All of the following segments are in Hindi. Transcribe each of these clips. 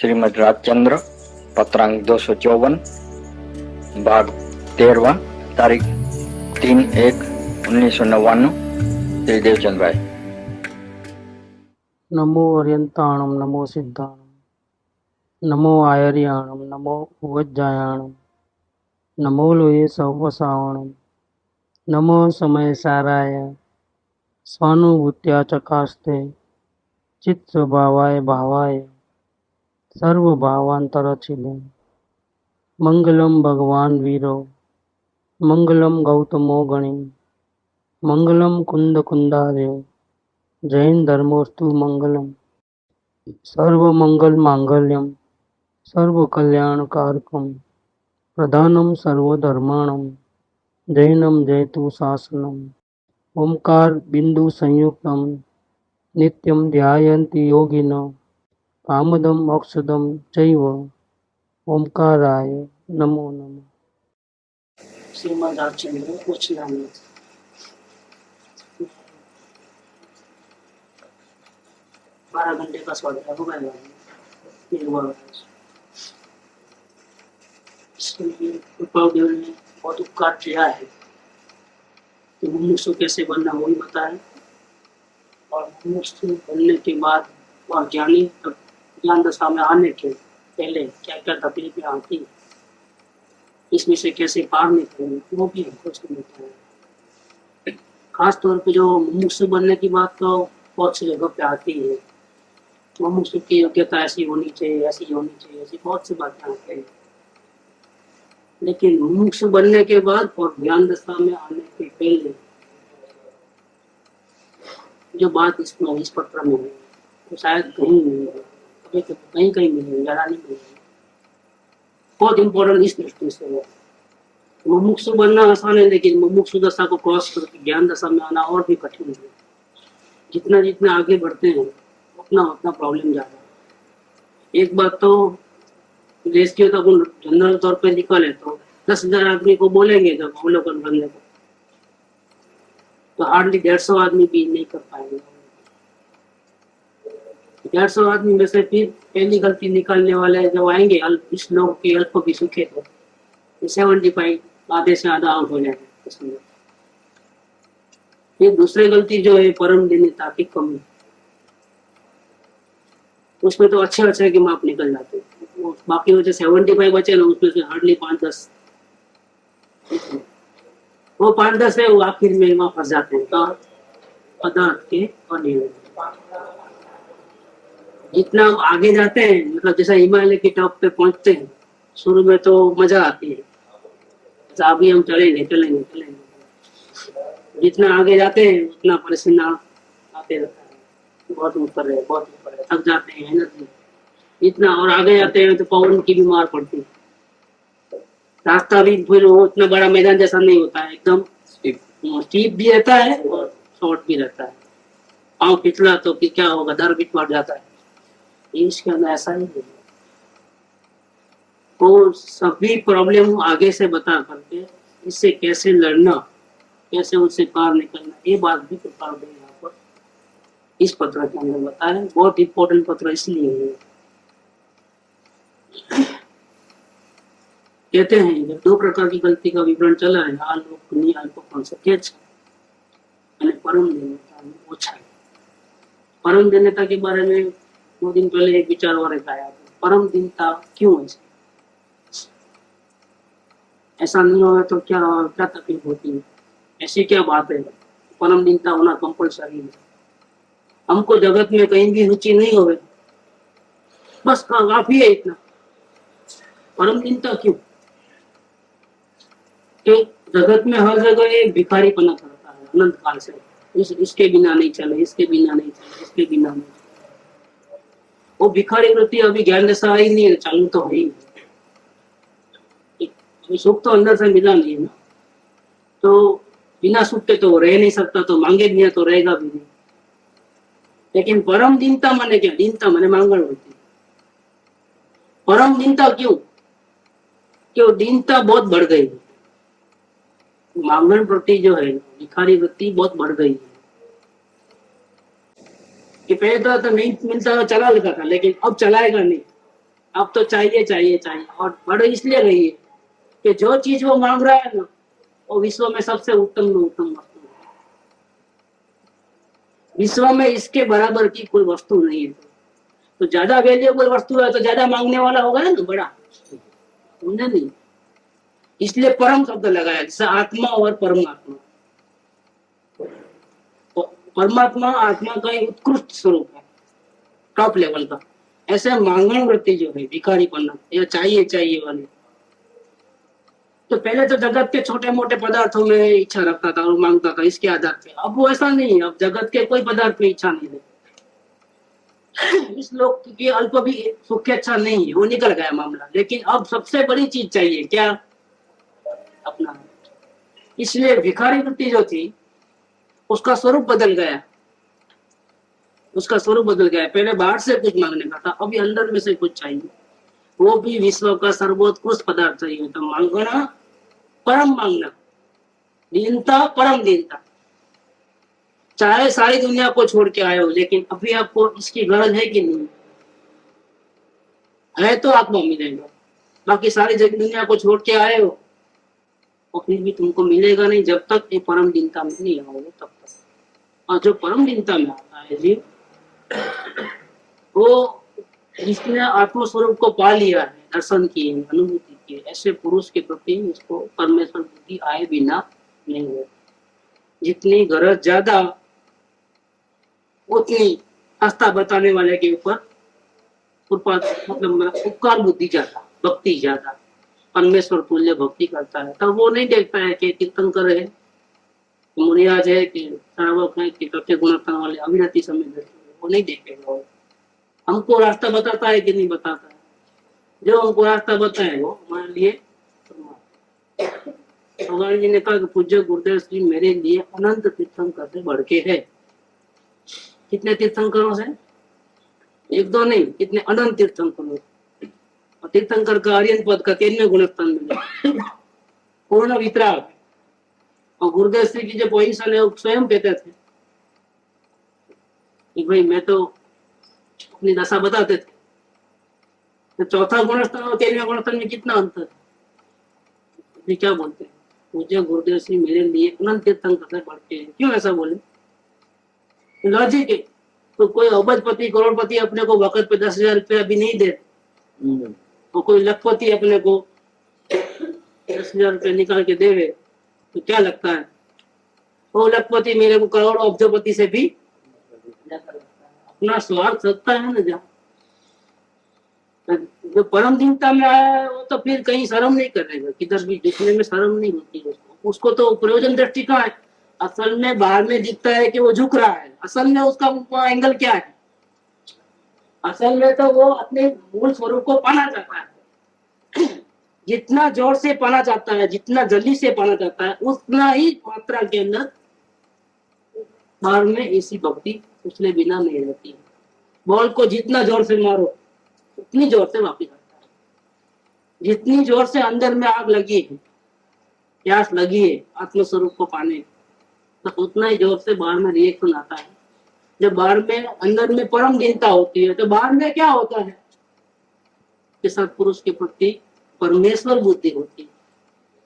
श्रीमद राजचंद्र पत्रांक 254 भाग 13 तारीख 3/1/1999 श्री देवचंद भाई। नमो अर्यंताणम नमो सिद्धाणम नमो आयर्याणम नमो उवज्जायाणम नमो लोये सवसावणम नमो समय साराय स्वानुभूत्या चकास्ते चित्त स्वभावाय भावाय सर्वभावांतरचिले मंगलम भगवान वीरो मंगलम गौतमो गणि मंगलम कुंद कुंदार्यो जैन धर्मोस्तु मंगलम सर्व मंगल मांगल्यम सर्व कल्याण कारकम प्रधानम सर्वधर्माणम जैनम जयतु शासनम ओंकार बिंदु संयुक्तम नित्यम ध्यायन्ति योगिनो कामदम मोक्षदम चैव ओंकाराय नमो नमः। श्रीमद राजचंद्र उच्चनामी 12 घंटे का स्वाध्याय हो गया। कृपादेव ने बहुत उपकार किया है कि मुमुक्षु कैसे बनना वही बताया, और मुमुक्षु बनने के बाद वह ज्ञानी ज्ञान दशा में आने के पहले क्या क्या तकलीफें आती, इसमें से कैसे पार निकलेंगे वो भी हमको समझता है। खास तौर पे जो मुमुक्षु बनने की बात तो बहुत सी जगह पे आती है। मुमुक्षु की योग्यता ऐसी होनी चाहिए, ऐसी होनी चाहिए, ऐसी बहुत सी बातें आती है। लेकिन मुमुक्षु बनने के बाद और ज्ञान दशा में आने के पहले जो बात इसमें इस पत्र में है वो शायद कहीं नहीं है, कहीं कहीं मिलेगी, ज्यादा नहीं मिलेगी। बहुत इम्पोर्टेंट इस दृष्टि से है। मुमुक्षु बनना आसान है, लेकिन मुमुक्षु दशा को क्रॉस करके ज्ञान दशा में आना और भी कठिन है। जितना जितना आगे बढ़ते हैं उतना उतना प्रॉब्लम ज्यादा है। एक बात तो देश की तो जनरल तौर पे निकाले तो 10,000 आदमी को बोलेंगे जब अवलोकन करने को, तो हार्डली 150 आदमी भी नहीं कर पाएंगे। 150 आदमी में से फिर पहली गलती निकालने वाले जब आएंगे, इस लोग के अल्प भी सूखे थे, 75 आधे से आधा आउट हो जाएंगे। फिर दूसरी गलती जो है परम दिनता की कमी, उसमें तो अच्छे अच्छे के माप निकल जाते हैं। बाकी वो जो 75 बचे ना, उसमें से हार्डली 5-10, वो 5-10 है वो आखिर में वहां फंस जाते हैं पदार्थ के अनियम। जितना आगे जाते हैं, मतलब जैसा हिमालय के टॉप पे पहुंचते हैं, शुरू में तो मजा आती है, अभी हम चलेंगे चलेंगे चलेंगे। जितना आगे जाते हैं उतना परेशान आते रहता है, बहुत ऊपर है बहुत ऊपर है, थक जाते हैं एनर्जी। इतना और आगे जाते हैं तो पवन की बीमार पड़ती है। रास्ता भी फिर वो उतना बड़ा मैदान जैसा नहीं होता है, एकदम स्टीप भी रहता है और शॉर्ट भी रहता है। पाँव पिछला तो फिर क्या होगा, डर भी बढ़ जाता है। इसके अंदर ऐसा ही है। तो सभी प्रॉब्लम आगे से बता करके इससे कैसे लड़ना, कैसे उससे पार निकलना, ये बात भी कृपाल यहाँ पर इस पत्र के अंदर बताया। बहुत इंपॉर्टेंट पत्र इसलिए है। कहते हैं जब 2 प्रकार की गलती का विवरण चला है, परम देनता ओछा है। परम देनता के बारे में 2 दिन पहले एक विचार और आया, परम दीनता क्यों ऐसे, ऐसा नहीं होगा तो क्या क्या तकलीफ होती है, ऐसी क्या बात है, परम दीनता होना कंपल्सरी है। हमको जगत में कहीं भी रुचि नहीं होवे, बस काफी है इतना। परम दीनता क्यों? कि जगत में हर जगह एक भिखारी पना करता है अनंत काल से, इसके बिना नहीं चले, इसके बिना नहीं चले, इसके बिना नहीं चले। वो भिखारी वृत्ति अभी ज्ञान दशा ही नहीं है, चालू तो है ही। सुख तो अंदर से मिला नहीं है ना, तो बिना सुख के तो रह नहीं सकता, तो मांगे भी है तो रहेगा भी नहीं। लेकिन परम दीनता माने क्या? दीनता माने मांगण वृत्ति। परम दीनता क्यों? क्यों दीनता बहुत बढ़ गई, मांगण वृत्ति जो है, भिखारी वृत्ति बहुत बढ़ गई है। कि पहले तो नहीं मिलता तो चला लेता था, लेकिन अब चलाएगा नहीं। अब तो चाहिए चाहिए चाहिए, और बड़े इसलिए रही है कि जो चीज वो मांग रहा है ना, वो विश्व में सबसे उत्तम में उत्तम वस्तु है। विश्व में इसके बराबर की कोई वस्तु नहीं है। तो ज्यादा वैल्यूएबल वस्तु है तो ज्यादा मांगने वाला होगा ना बड़ा, समझे नहीं? इसलिए परम शब्द लगाया, जैसे आत्मा और परमात्मा। तो परमात्मा आत्मा का एक उत्कृष्ट स्वरूप है, टॉप लेवल का। ऐसे मांगण वृत्ति जो है, भिखारीपना या चाहिए चाहिए वाली, तो पहले तो जगत के छोटे मोटे पदार्थों में इच्छा रखता था और मांगता था इसके आधार पे। अब वो ऐसा नहीं है, अब जगत के कोई पदार्थ में इच्छा नहीं है। इस लोक की अल्प भी सुख की अच्छा नहीं है, वो निकल गया मामला। लेकिन अब सबसे बड़ी चीज चाहिए क्या? अपना। इसलिए भिखारी वृत्ति जो थी उसका स्वरूप बदल गया, उसका स्वरूप बदल गया। पहले बाहर से कुछ मांगने का था, अभी अंदर में से कुछ चाहिए, वो भी विश्व का सर्वोत्कृष्ट पदार्थ चाहिए। तो मांगना, परम मांगना, दीनता, परम दीनता। चाहे सारी दुनिया को छोड़ के आए हो, लेकिन अभी आपको इसकी गरज है कि नहीं है? तो आपको मिलेगा। बाकी सारी दुनिया को छोड़ के आए हो और फिर भी तुमको मिलेगा नहीं, जब तक ये परम दीनता में नहीं आओगे तब तक। और जो परम दीनता में आता है जीव, वो जिसने आत्मस्वरूप को पा लिया है, दर्शन किए, अनुभूति की, ऐसे पुरुष के प्रति उसको परमेश्वर बुद्धि आए बिना नहीं हो। जितनी गरज ज्यादा, उतनी आस्था बताने वाले के ऊपर मतलब उपकार बुद्धि ज्यादा, भक्ति ज्यादा, परमेश्वर तुल्य भक्ति करता है। तब वो नहीं देखता है कि तीर्थंकर है, मुनिराज है, कि श्रावक है, कि कच्चे गुणस्थान वाले अविरति समय, वो नहीं देखेगा। वो हमको रास्ता बताता है कि नहीं बताता है? जो हमको रास्ता बताए वो हमारे लिए। भगवान जी ने कहा कि पूज्य गुरुदेव श्री मेरे लिए अनंत तीर्थंकर से बढ़ के है। कितने तीर्थंकरों से? एक दो नहीं, कितने अनंत तीर्थंकरों। और तीर्थंकर का आर्यन पद का 13वें गुणस्थान में पूर्ण वितराग। और गुरुदेव श्री की जो पोजीशन है वो स्वयं कहते थे कि भाई मैं तो अपनी दशा बताते थे। तो चौथा गुणस्थान और 13वें गुणस्थान में कितना अंतर है? क्या बोलते हैं? पूज्य गुरुदेव श्री मेरे लिए अनंत तीर्थंकर से बढ़ के है। क्यों ऐसा बोले? लॉजिक है। तो कोई अबजपति करोड़पति अपने को वक्त पे 10,000 रुपया भी नहीं दे, तो कोई लखपति अपने को 10,000 रुपया निकाल के देवे, तो क्या लगता है? वो लखपति मेरे को करोड़ों अब्जपति से भी अपना स्वार्थ रखता है ना। जहाँ जो परम दीनता में आया है वो तो फिर कहीं शर्म नहीं करेगा, किधर भी दिखने में शर्म नहीं होती उसको तो प्रयोजन दृष्टि का है। असल में बाहर में दिखता है कि वो झुक रहा है, असल में उसका एंगल क्या है? असल में तो वो अपने मूल स्वरूप को पाना चाहता है। जितना जोर से पाना चाहता है, जितना जल्दी से पाना चाहता है, उतना ही मात्रा के अंदर बाहर में ऐसी भक्ति उसने बिना नहीं रहती है। बॉल को जितना जोर से मारो उतनी जोर से वापिस आता है। जितनी जोर से अंदर में आग लगी है, प्यास लगी है आत्मस्वरूप को पाने, तो उतना ही जोर से बाहर में रिएक्शन आता है। जब बाहर में अंदर में परम दीनता होती है तो बाहर में क्या होता है कि सत्पुरुष के प्रति परमेश्वर बुद्धि होती है।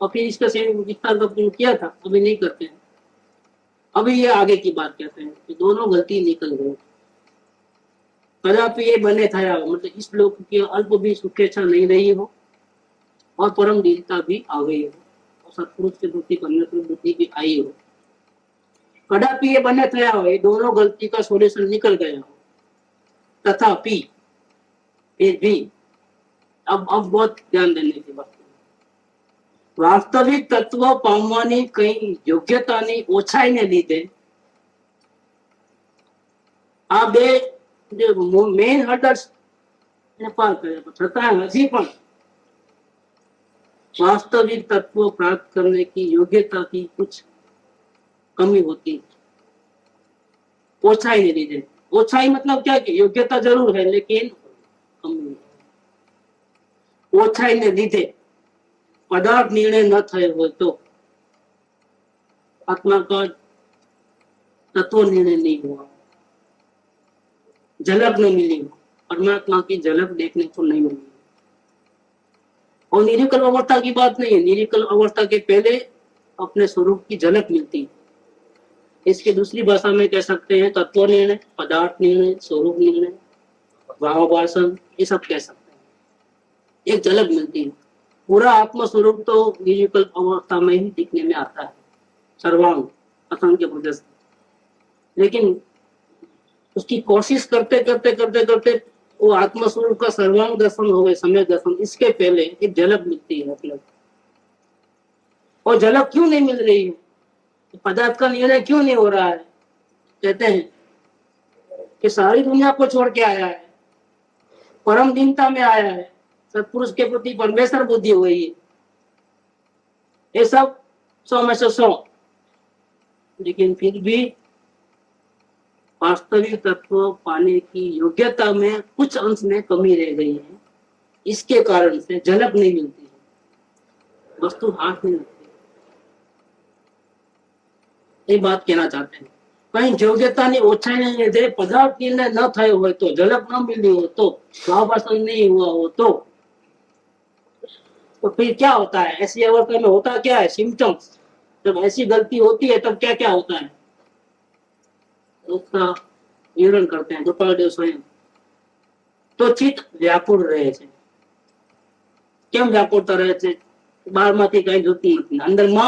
और फिर इसका विस्तार किया था, अभी नहीं करते हैं। अभी ये आगे की बात कहते हैं कि दोनों गलती निकल गए। कदापि ये बने था, मतलब इस लोक की अल्प भी सुखेच्छा नहीं रही हो और परम दीनता भी आ गई हो और सत्पुरुष के प्रति परमेश्वर बुद्धि भी आई हो। कदापि ये बने थया हो, ये दोनों गलती का सोल्यूशन निकल गया हो। तथापि फिर भी अब बहुत ध्यान देने की बात है। वास्तविक तत्व पामवानी कई योग्यतानी ओछाईने લીધે આ બે जो मेन हर्डल्स ने पार કર્યા, છતાં હજી પણ वास्तविक तत्व प्राप्त करने की योग्यता की कुछ कमी होती, ओछाई ने લીધે। ओछाई मतलब क्या कि योग्यता जरूर है लेकिन कमी। ओछाई ने લીધે पदार्थ निर्णय न थे हो तो आत्मा का तत्व निर्णय नहीं हुआ, झलक न मिली, परमात्मा की झलक देखने को नहीं मिली। और निर्विकल्प अवस्था की बात नहीं है, निर्विकल्प अवस्था के पहले अपने स्वरूप की झलक मिलती है। इसकी दूसरी भाषा में कह सकते हैं तत्व निर्णय, पदार्थ निर्णय, स्वरूप निर्णय, भावाभाषण, ये सब कह सकते हैं। एक झलक मिलती है। पूरा आत्म स्वरूप तो निर्विकल्प अवस्था में ही दिखने में आता है, सर्वांग असंख्य प्रदर्शन। लेकिन उसकी कोशिश करते करते करते करते वो आत्म स्वरूप का सर्वांग दर्शन हो गए, समय दर्शन, इसके पहले एक झलक मिलती है मतलब। और झलक क्यों नहीं मिल रही है, पदार्थ का निर्णय क्यों नहीं हो रहा है? कहते हैं कि सारी दुनिया को छोड़ के आया है, परम दीनता में आया है, सत्पुरुष के प्रति परमेश्वर बुद्धि हुई है, ये सब 100 में से 100, लेकिन फिर भी वास्तविक तत्व पाने की योग्यता में कुछ अंश में कमी रह गई है। इसके कारण से झलक नहीं मिलती है, वस्तु हाथ नहीं लगती। ये बात कहना चाहते हैं। कहीं योग्यताની ઓછાઈને લીધે પદાર્થ નિર્ણય ન થયો હોય તો, झलक न मिली हो तो, भावाभाषण नहीं हुआ हो तो फिर क्या होता है? ऐसी अवस्था में होता क्या है? सिम्टम्स। जब ऐसी गलती होती है तब क्या क्या होता है उसका विवरण करते हैं गोपालदेव स्वयं। तो चित्त व्याकुળ રહે છે। કેમ વ્યાકુળતા રહે છે? બહારમાંથી કઈ જોતી નથી, અંદરમાં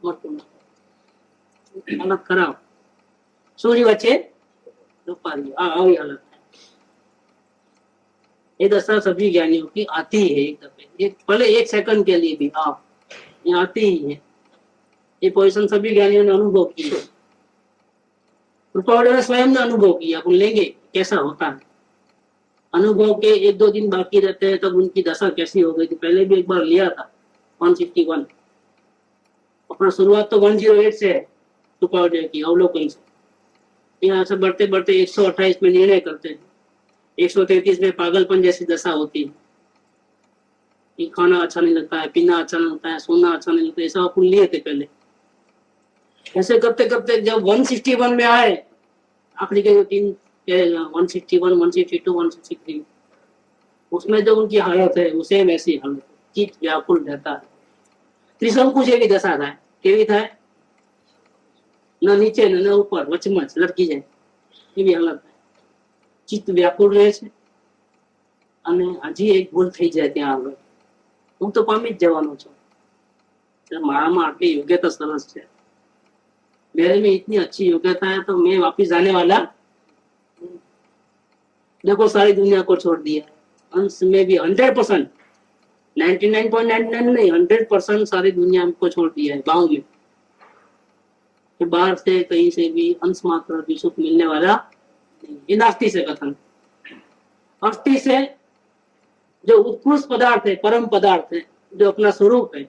મળતું નથી। हालत खराब, सूर्य वच्चे रुपाली, આવી हालत है। ये दशा सभी ज्ञानियों की आती है एक दफे, एक भले 1 सेकंड के लिए भी आप ये आती ही है। ये पोजीशन सभी ज्ञानियों ने अनुभव की है, रूपावली ने स्वयं ने अनुभव किया। अपन लेंगे कैसा होता है। अनुभव के 1-2 दिन बाकी रहते हैं तब उनकी दशा कैसी हो गई थी। पहले भी एक बार लिया था 161, अपना शुरुआत तो 108 से है रूपावली की अवलोकन से। यहाँ से बढ़ते बढ़ते 128 में निर्णय करते हैं, 133 में पागलपन जैसी दशा होती है कि खाना अच्छा नहीं लगता है, पीना अच्छा नहीं लगता है, सोना अच्छा नहीं लगता है, ऐसा अपन लिए थे पहले। ऐसे करते करते जब 161 में आए, आखिरी के 3 161, 162, 163, उसमें जो उनकी हालत है वो सेम ऐसी हालत, चित्त व्याकुल रहता है। त्रिशंकु જેવી દશા થાય, કેવી થાય? न नीचे न ऊपर, वचमच लटकी જાય એવી હાલત થાય। ચિત્ત વ્યાકુળ રહે છે અને હજી એક ભૂલ થઈ જાય ત્યાં આગળ, હું તો પામી જ જવાનો છું, મારામાં આટલી યોગ્યતા સરસ છે, मेरे में इतनी अच्छी योग्यता है तो मैं वापिस जाने वाला। देखो सारी दुनिया को छोड़ दिया, अंश में भी 100%, 99.99 नहीं, 100% सारी दुनिया को छोड़ दिया है गाँव में। बाहर से कहीं से भी अंश मात्र भी सुख मिलने वाला नहीं। ये नास्ती से कथन। अस्थि से जो उत्कृष्ट पदार्थ है, परम पदार्थ है, जो अपना स्वरूप है,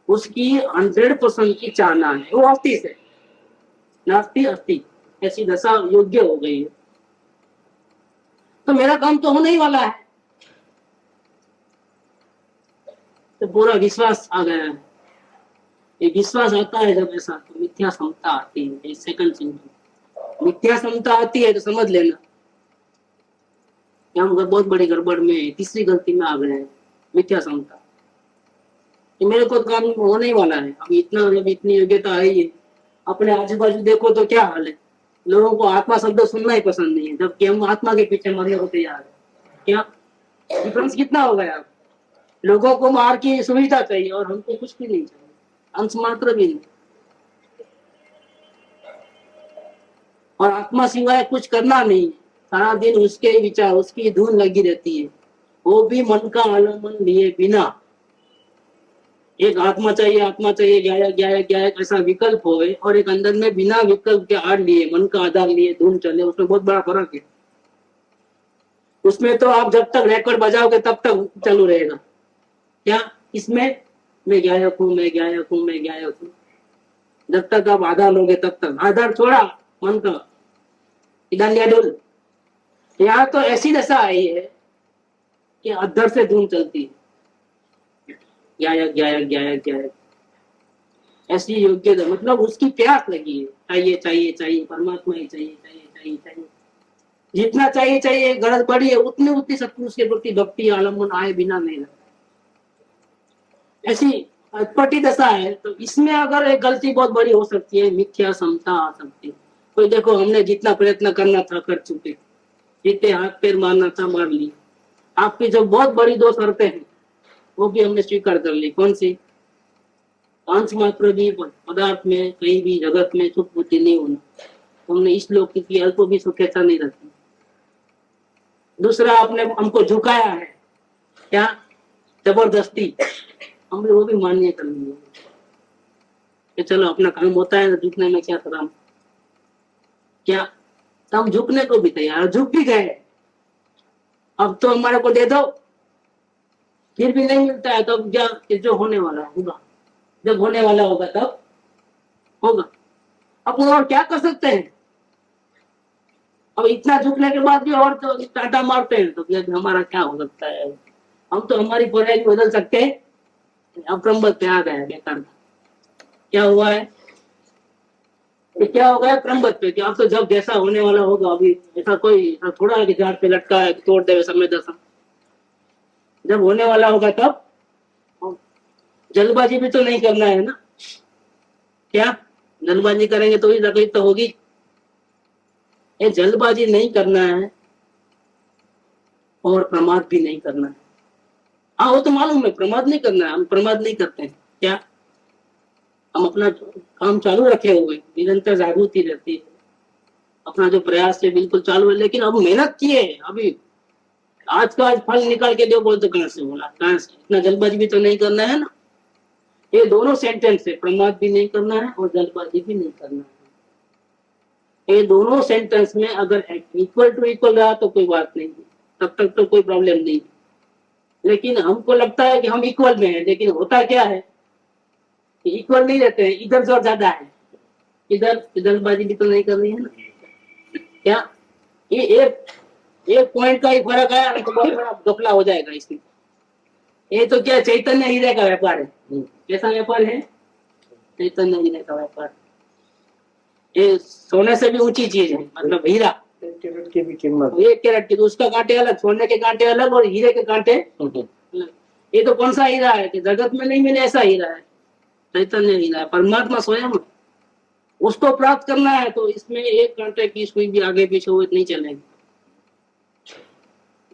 उसकी 100% की चाहना है, वो अस्थि से। नास्ति अस्थि, ऐसी दशा योग्य हो गई है। तो मेरा काम तो होने ही वाला है, तो पूरा विश्वास आ गया है। ये विश्वास आता है जब ऐसा, तो मिथ्या समता आती है। सेकंड सिम्टम, मिथ्या समता आती है तो समझ लेना कि हम बहुत बड़ी गड़बड़ में, तीसरी गलती में आ गए हैं, मिथ्या समता। कि मेरे को काम होने ही वाला है, अब इतना मतलब इतनी योग्यता आई है। अपने आजू बाजू देखो तो क्या हाल है, लोगों को आत्मा शब्द सुनना ही पसंद नहीं है, जबकि हम आत्मा के पीछे मरने को तैयार है। क्या डिफरेंस कितना हो गया? लोगों को मार की सुविधा चाहिए और हमको कुछ भी नहीं चाहिए, अंश मात्र भी नहीं। और आत्मा सिवाय कुछ करना नहीं, सारा दिन उसके विचार, उसकी धुन लगी रहती है, वो भी मन का आलम्बन लिए बिना। एक आत्मा चाहिए, आत्मा चाहिए, गायक गायक गायक ऐसा विकल्प होए, और एक अंदर में बिना विकल्प के आड़ लिए, मन का आधार लिए धुन चले, उसमें बहुत बड़ा फर्क है। उसमें तो आप जब तक रिकॉर्ड बजाओगे तब तक चालू रहेगा। क्या इसमें मैं गायक हूँ, मैं गायक हूँ, मैं गायक हूँ, जब तक आप आधार लोगे तब तक। आधार छोड़ा मन का, डालिया डोल। यहाँ तो ऐसी दशा आई है कि अधर से धुन चलती है, गायक गायक गायक गायक, ऐसी योग्यता, मतलब उसकी प्यास लगी है, चाहिए चाहिए चाहिए, परमात्मा ही चाहिए चाहिए चाहिए चाहिए। जितना चाहिए चाहिए गरज बड़ी है उतनी उतनी सतपुरुष के प्रति भक्ति आलम्बन आए बिना नहीं रहता। ऐसी अटपटी दशा है। तो इसमें अगर एक गलती बहुत बड़ी हो सकती है, मिथ्या समता आ सकती है। तो देखो हमने जितना प्रयत्न करना था कर चुके, जितने हाथ पैर मारना था मार लिया। आपकी जो बहुत बड़ी दो शर्तें हैं वो भी हमने स्वीकार कर ली। कौन सी? अंश मात्र भी पदार्थ में कहीं भी जगत में सुख बुद्धि नहीं होना। हमने इस लोक की अल्प भी सुखेच्छा नहीं रखी। दूसरा आपने हमको झुकाया है, क्या? जबरदस्ती। हमने वो भी मान्य कर लिया कि चलो अपना काम होता है, झुकने में क्या खराब। क्या? तो हम झुकने को भी तैयार, झुक भी गए। अब तो हमारे को दे दो, फिर भी नहीं मिलता है तो अब क्या? जो होने वाला होगा, जब होने वाला होगा तब होगा। अपन और क्या कर सकते हैं? अब इतना झुकने के बाद भी और तो टाटा मारते हैं तो फिर हमारा क्या हो सकता है? हम तो हमारी पर्याय बदल सकते हैं। अब क्रमबद्ध पे आ गया बेकार। क्या हुआ है? क्या हो गया क्रमबद्ध पे? कि अब तो जब जैसा होने वाला होगा, अभी ऐसा कोई थोड़ा है कि झाड़ पे लटका है तोड़ दे समय दशा। जब होने वाला होगा तब। जल्दबाजी भी तो नहीं करना है ना। क्या? जल्दबाजी करेंगे तो ही तकलीफ तो होगी। ये जल्दबाजी नहीं करना है और प्रमाद भी नहीं करना है। हाँ वो तो मालूम है, प्रमाद नहीं करना है। हम प्रमाद नहीं करते हैं। क्या? हम अपना काम चालू रखे हुए, निरंतर जागृति रहती है, अपना जो प्रयास है बिल्कुल चालू है। लेकिन अब मेहनत किए, अभी आज का आज फल निकाल के दो बोल तो कहां से बोला? कहां से? इतना जल्दबाजी भी तो नहीं करना है ना। ये दोनों सेंटेंस है, प्रमाद भी नहीं करना है और जल्दबाजी भी नहीं करना है। ये दोनों सेंटेंस में अगर इक्वल टू इक्वल रहा तो कोई बात नहीं, तब तक तो कोई प्रॉब्लम नहीं। लेकिन हमको लगता है कि हम इक्वल में हैं, लेकिन होता क्या है कि इक्वल नहीं रहते हैं, इधर जोर ज्यादा है। इधर जल्दबाजी भी तो नहीं करनी है ना। क्या? ये एक पॉइंट का ही फर्क है तो बहुत बड़ा घपला हो जाएगा इसमें। ये तो क्या चैतन्य हीरे का व्यापार है। कैसा व्यापार है? चैतन्य हीरे का व्यापार। ये सोने से भी ऊंची चीज है, मतलब हीरा। 1 कैरेट की भी कीमत। 1 कैरेट की तो उसका कांटे अलग, सोने के कांटे अलग और हीरे के कांटे अलग। ये तो कौन सा हीरा है कि जगत में नहीं मिले ऐसा हीरा है। चैतन्य हीरा है, परमात्मा स्वयं। उसको प्राप्त करना है तो इसमें एक कांटे की सुई भी आगे पीछे हुए नहीं चलेगी।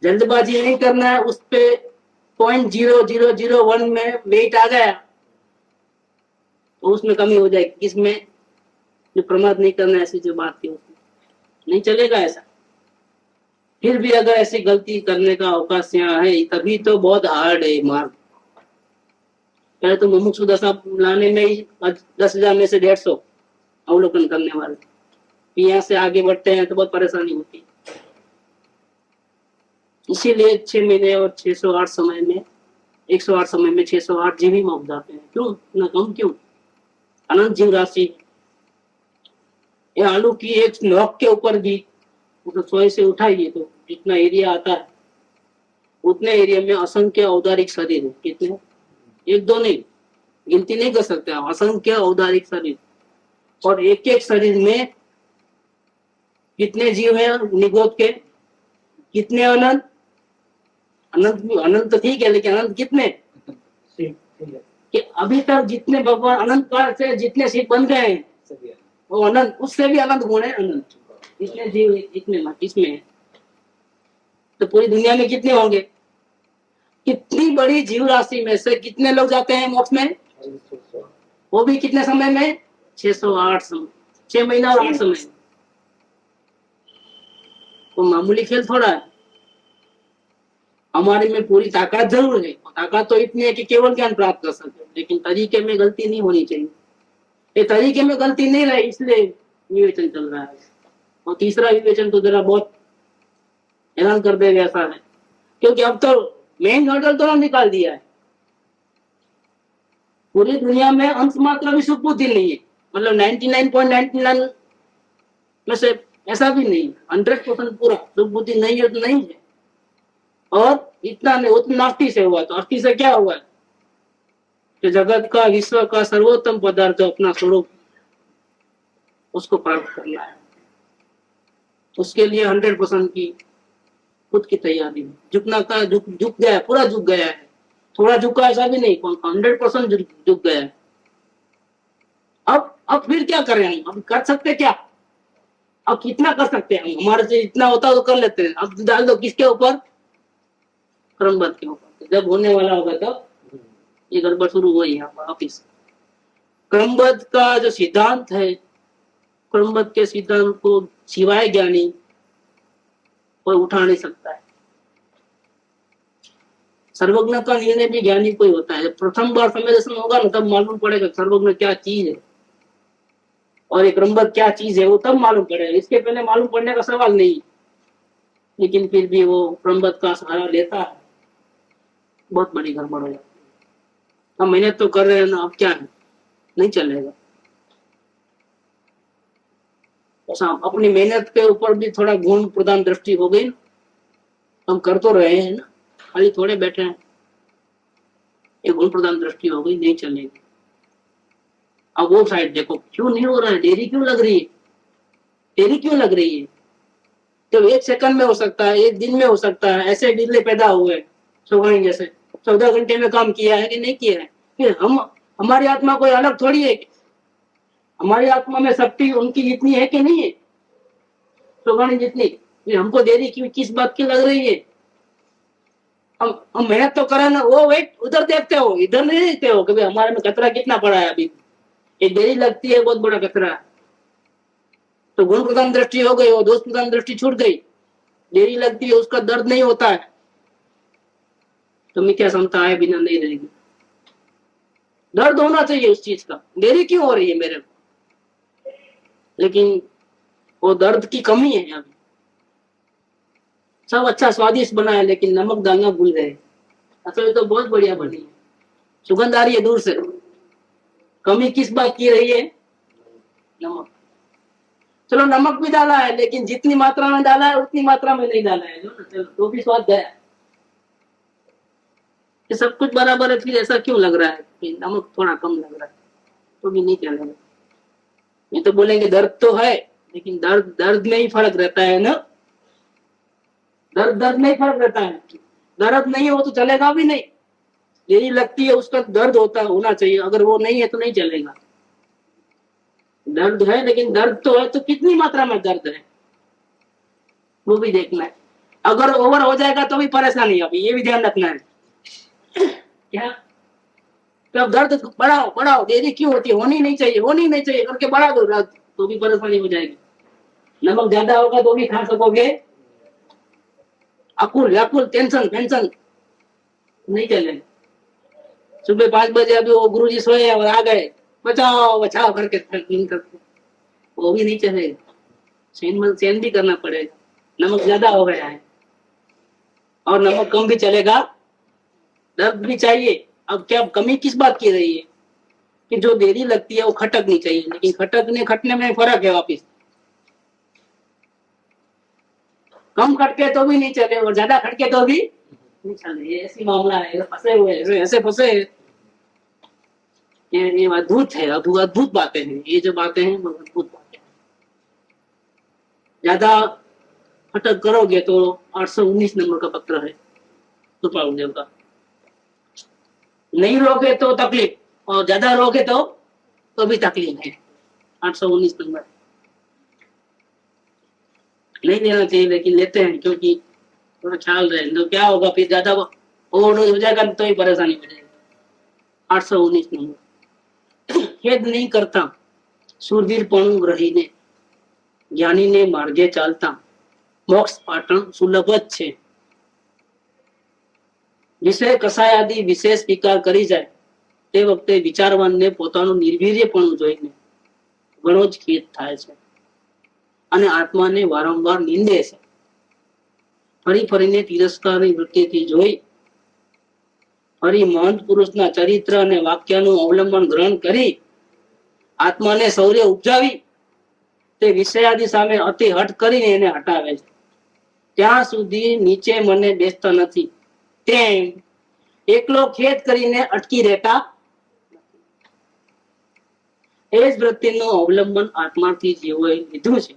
जल्दबाजी नहीं करना है। उस पे 0.0001 में वेट आ गया तो उसमें कमी हो जाएगी। किसमें? जो प्रमाद नहीं करना ऐसी जो बात थी उसमें नहीं चलेगा ऐसा। फिर भी अगर ऐसी गलती करने का अवकाश यहाँ है तभी तो बहुत हार्ड है मार्ग। पहले तो मुमुक्षु दशा लाने में ही 10,000 में से 150 अवलोकन करने वाले, यहाँ से आगे बढ़ते हैं तो बहुत परेशानी होती है। इसीलिए 6 महीने और 608 समय में 108 समय में 608 जीवी में उठ जाते हैं। क्यों इतना कम? क्यों? अनंत जीव राशि। ये आलू की एक नोक के ऊपर भी तो 100 से उठाइए तो जितना एरिया आता है उतने एरिया में असंख्य औदारिक शरीर है। कितने? 1-2 नहीं, गिनती नहीं कर सकते आप। असंख्य औदारिक शरीर, और एक एक शरीर में कितने जीव है निगोद के? कितने? अनंत। अनंत तो ठीक है, लेकिन अनंत कितने? कि अभी तक जितने भगवान अनंत काल से जितने शिव बन गए हैं वो अनंत, उससे भी अनंत गुण है अनंत। इतने जीव इसमें है तो पूरी दुनिया में कितने होंगे? कितनी बड़ी जीव राशि में से कितने लोग जाते हैं मोक्ष में? वो भी कितने समय में? 608 समय, 6 महीना और 8 समय। तो मामूली खेल थोड़ा है। हमारे में पूरी ताकत जरूर है, ताकत तो इतनी है कि केवल ज्ञान प्राप्त कर सकते, लेकिन तरीके में गलती नहीं होनी चाहिए। ये तरीके में गलती नहीं रही इसलिए विवेचन चल रहा है। और तीसरा विवेचन तो जरा बहुत हैरान कर देगा ऐसा है, क्योंकि अब तो मेन हर्डल तो निकाल दिया है। पूरी दुनिया में अंश मात्र भी सुख बुद्धि नहीं है, मतलब 99.99 में से ऐसा भी नहीं, 100% पूरा सुख बुद्धि नहीं है तो नहीं है। और इतना नहीं, उतना नास्ति से हुआ तो अस्थि से क्या हुआ कि जगत का विश्व का सर्वोत्तम पदार्थ जो अपना स्वरूप उसको प्राप्त करना है। उसके लिए 100% की खुद की तैयारी है। झुकना का झुक गया है, पूरा झुक गया है, थोड़ा झुका ऐसा भी नहीं, 100% झुक गया है। अब फिर क्या करें हम? अब कर सकते क्या? अब कितना कर सकते हैं हम? हमारे से इतना होता तो कर लेते हैं। अब डाल दो किसके ऊपर? क्रमबद्ध के ऊपर। जब होने वाला होगा तब ये गड़बड़ शुरू हुई है वापिस। क्रमबद्ध का जो सिद्धांत है, क्रमबद्ध के सिद्धांत को सिवाय ज्ञानी कोई उठा नहीं सकता है। सर्वज्ञ का निर्णय भी ज्ञानी कोई होता है। प्रथम बार सम्मेलन होगा ना, तब मालूम पड़ेगा सर्वज्ञ क्या चीज है और एक क्रमबद्ध क्या चीज है, वो तब मालूम पड़ेगा। इसके पहले मालूम पड़ने का सवाल नहीं। लेकिन फिर भी वो क्रमबद्ध का सहारा लेता है, बहुत बड़ी गड़बड़ हो जाती है। हम मेहनत तो कर रहे हैं ना, अब क्या है, नहीं चलेगा। अपनी मेहनत के ऊपर भी थोड़ा गुण प्रधान दृष्टि हो गई। हम कर तो रहे हैं ना, खाली थोड़े बैठे हैं, ये गुण प्रधान दृष्टि हो गई, नहीं चलेगी। अब वो साइड देखो, क्यों नहीं हो रहा है? देरी क्यों लग रही है? देरी क्यों लग रही है? तो 1 सेकंड में हो सकता है, 1 दिन में हो सकता है। ऐसे बिजली पैदा हुए सुगणी जैसे 14 घंटे में काम किया है कि नहीं किया है? फिर हमारी आत्मा कोई अलग थोड़ी है। हमारी आत्मा में शक्ति उनकी जितनी है कि नहीं है, सुगणी जितनी। फिर हमको देरी क्यों, किस बात की लग रही है? हम मेहनत तो करें ना, वो वेट उधर देखते हो, इधर नहीं देखते हो कि भाई हमारे में कचरा कितना पड़ा है। अभी ये देरी लगती है, बहुत बड़ा कचरा है। तो गुण प्रधान दृष्टि हो गई, वो दोष प्रधान दृष्टि छूट गई। देरी लगती है, उसका दर्द नहीं होता है, तो मिथ्या समता आए बिना नहीं रहेगी। दर्द होना चाहिए उस चीज का, देरी क्यों हो रही है मेरे को? लेकिन वो दर्द की कमी है। अभी सब अच्छा स्वादिष्ट बना है, लेकिन नमक डालना भूल गए। असल तो बहुत बढ़िया बनी है, सुगंध आ रही है दूर से। कमी किस बात की रही है? नमक। चलो नमक भी डाला है, लेकिन जितनी मात्रा में डाला है उतनी मात्रा में नहीं डाला है, चलो तो भी स्वाद गया। ये सब कुछ बराबर है, फिर ऐसा क्यों लग रहा है कि नमक थोड़ा कम लग रहा है? तो भी नहीं चलेगा। ये तो बोलेंगे दर्द तो है, लेकिन दर्द में ही फर्क रहता है ना। दर्द में ही फर्क रहता है। दर्द नहीं हो तो चलेगा भी नहीं। देरी लगती है, उसका दर्द होना चाहिए। अगर वो नहीं है तो नहीं चलेगा। दर्द है, लेकिन दर्द तो है, तो कितनी मात्रा में दर्द है वो भी देखना है। अगर ओवर हो जाएगा तो भी परेशानी। अभी ये भी ध्यान रखना है। क्या? तो दर्द बढ़ाओ, देरी क्यों होती है? होनी नहीं चाहिए करके बढ़ा दो दर्द, तो भी परेशानी हो जाएगी। नमक ज्यादा होगा तो भी खा सकोगे। अकुल टेंशन नहीं चलेगा। सुबह 5 बजे अभी वो गुरुजी सोए और आ गए, बचाओ करके, वो भी नहीं चलेगा। सहन भी करना पड़ेगा। नमक ज्यादा हो गया है और नमक कम भी चलेगा, दर्द भी चाहिए। अब क्या कमी किस बात की रही है कि जो देरी लगती है वो खटकनी चाहिए, लेकिन खटने में फर्क है। वापिस कम खटके तो भी नहीं चले और ज्यादा खटके तो भी नहीं चले। ये ऐसी मामला है, फंसे हुए ऐसे फंसे। ये अद्भुत है, अद्भुत बातें हैं। ये जो बातें हैं वो अद्भुत बातें हैं। ज्यादा खटक करोगे तो 819 नंबर का पत्र है कृपाल देव का। नहीं रोगे तो तकलीफ, और ज्यादा रोगे तो भी तकलीफ है। 819 नंबर नहीं लेना चाहिए, लेकिन लेते हैं क्योंकि थोड़ा ख्याल रहे। तो क्या होगा, फिर ज्यादा ओवरडोज हो जाएगा तो ही परेशानी हो जाएगी। 819 नंबर। खेद नहीं करता शूरवीरपणु ग्रहीने, ज्ञानीने मार्गे चालता मोक्ष पाटण सुलभ જ છે। વિષય કસાયાદી વિશેષ સ્વીકાર કરી જાય તે વખતે વિચારવાનને પોતાનું નિર્વીર્યપણું જોઈને ઘણો જ ખેદ થાય છે અને આત્માને વારંવાર નિંદે છે। ફરીને તિરસ્કારની વૃત્તિથી જોઈ ફરી મહંત પુરુષના ચરિત્ર અને વાક્યનું અવલંબન ગ્રહણ કરી આત્માને શૌર્ય ઉપજાવી તે વિષયાદી સામે અતિ હટ કરીને એને હટાવે છે। ત્યાં સુધી નીચે મને બેસતા નથી, તેમ એકલો ખેદ કરીને અટકી રહેતા। એ જ વૃત્તિનું અવલંબન આત્માથી જેઓએ લીધું છે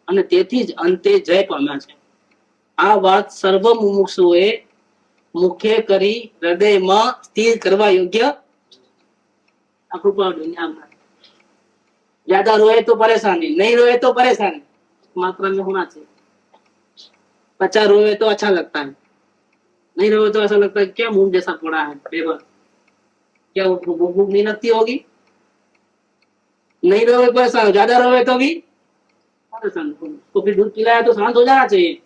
અને તેથી જ અંતે જય પામ્યા છે. આ વાત સર્વ મુમુક્ષુઓએ મુખે કરી હૃદયમાં સ્થિર કરવા યોગ્ય આ કૃપા દુનિયામાં ज्यादा रोए तो परेशानी, नहीं रोए तो परेशानी, मात्रा में होना चाहिए. 50 रोए तो अच्छा लगता है, नहीं रोए तो ऐसा लगता है क्या मुंह जैसा पड़ा है पेपर, क्या वो भूख नहीं लगती होगी. नहीं रोए परेशान, ज्यादा रोए तो भी परेशान. तो फिर दूध पिलाया तो शांत हो जाना चाहिए,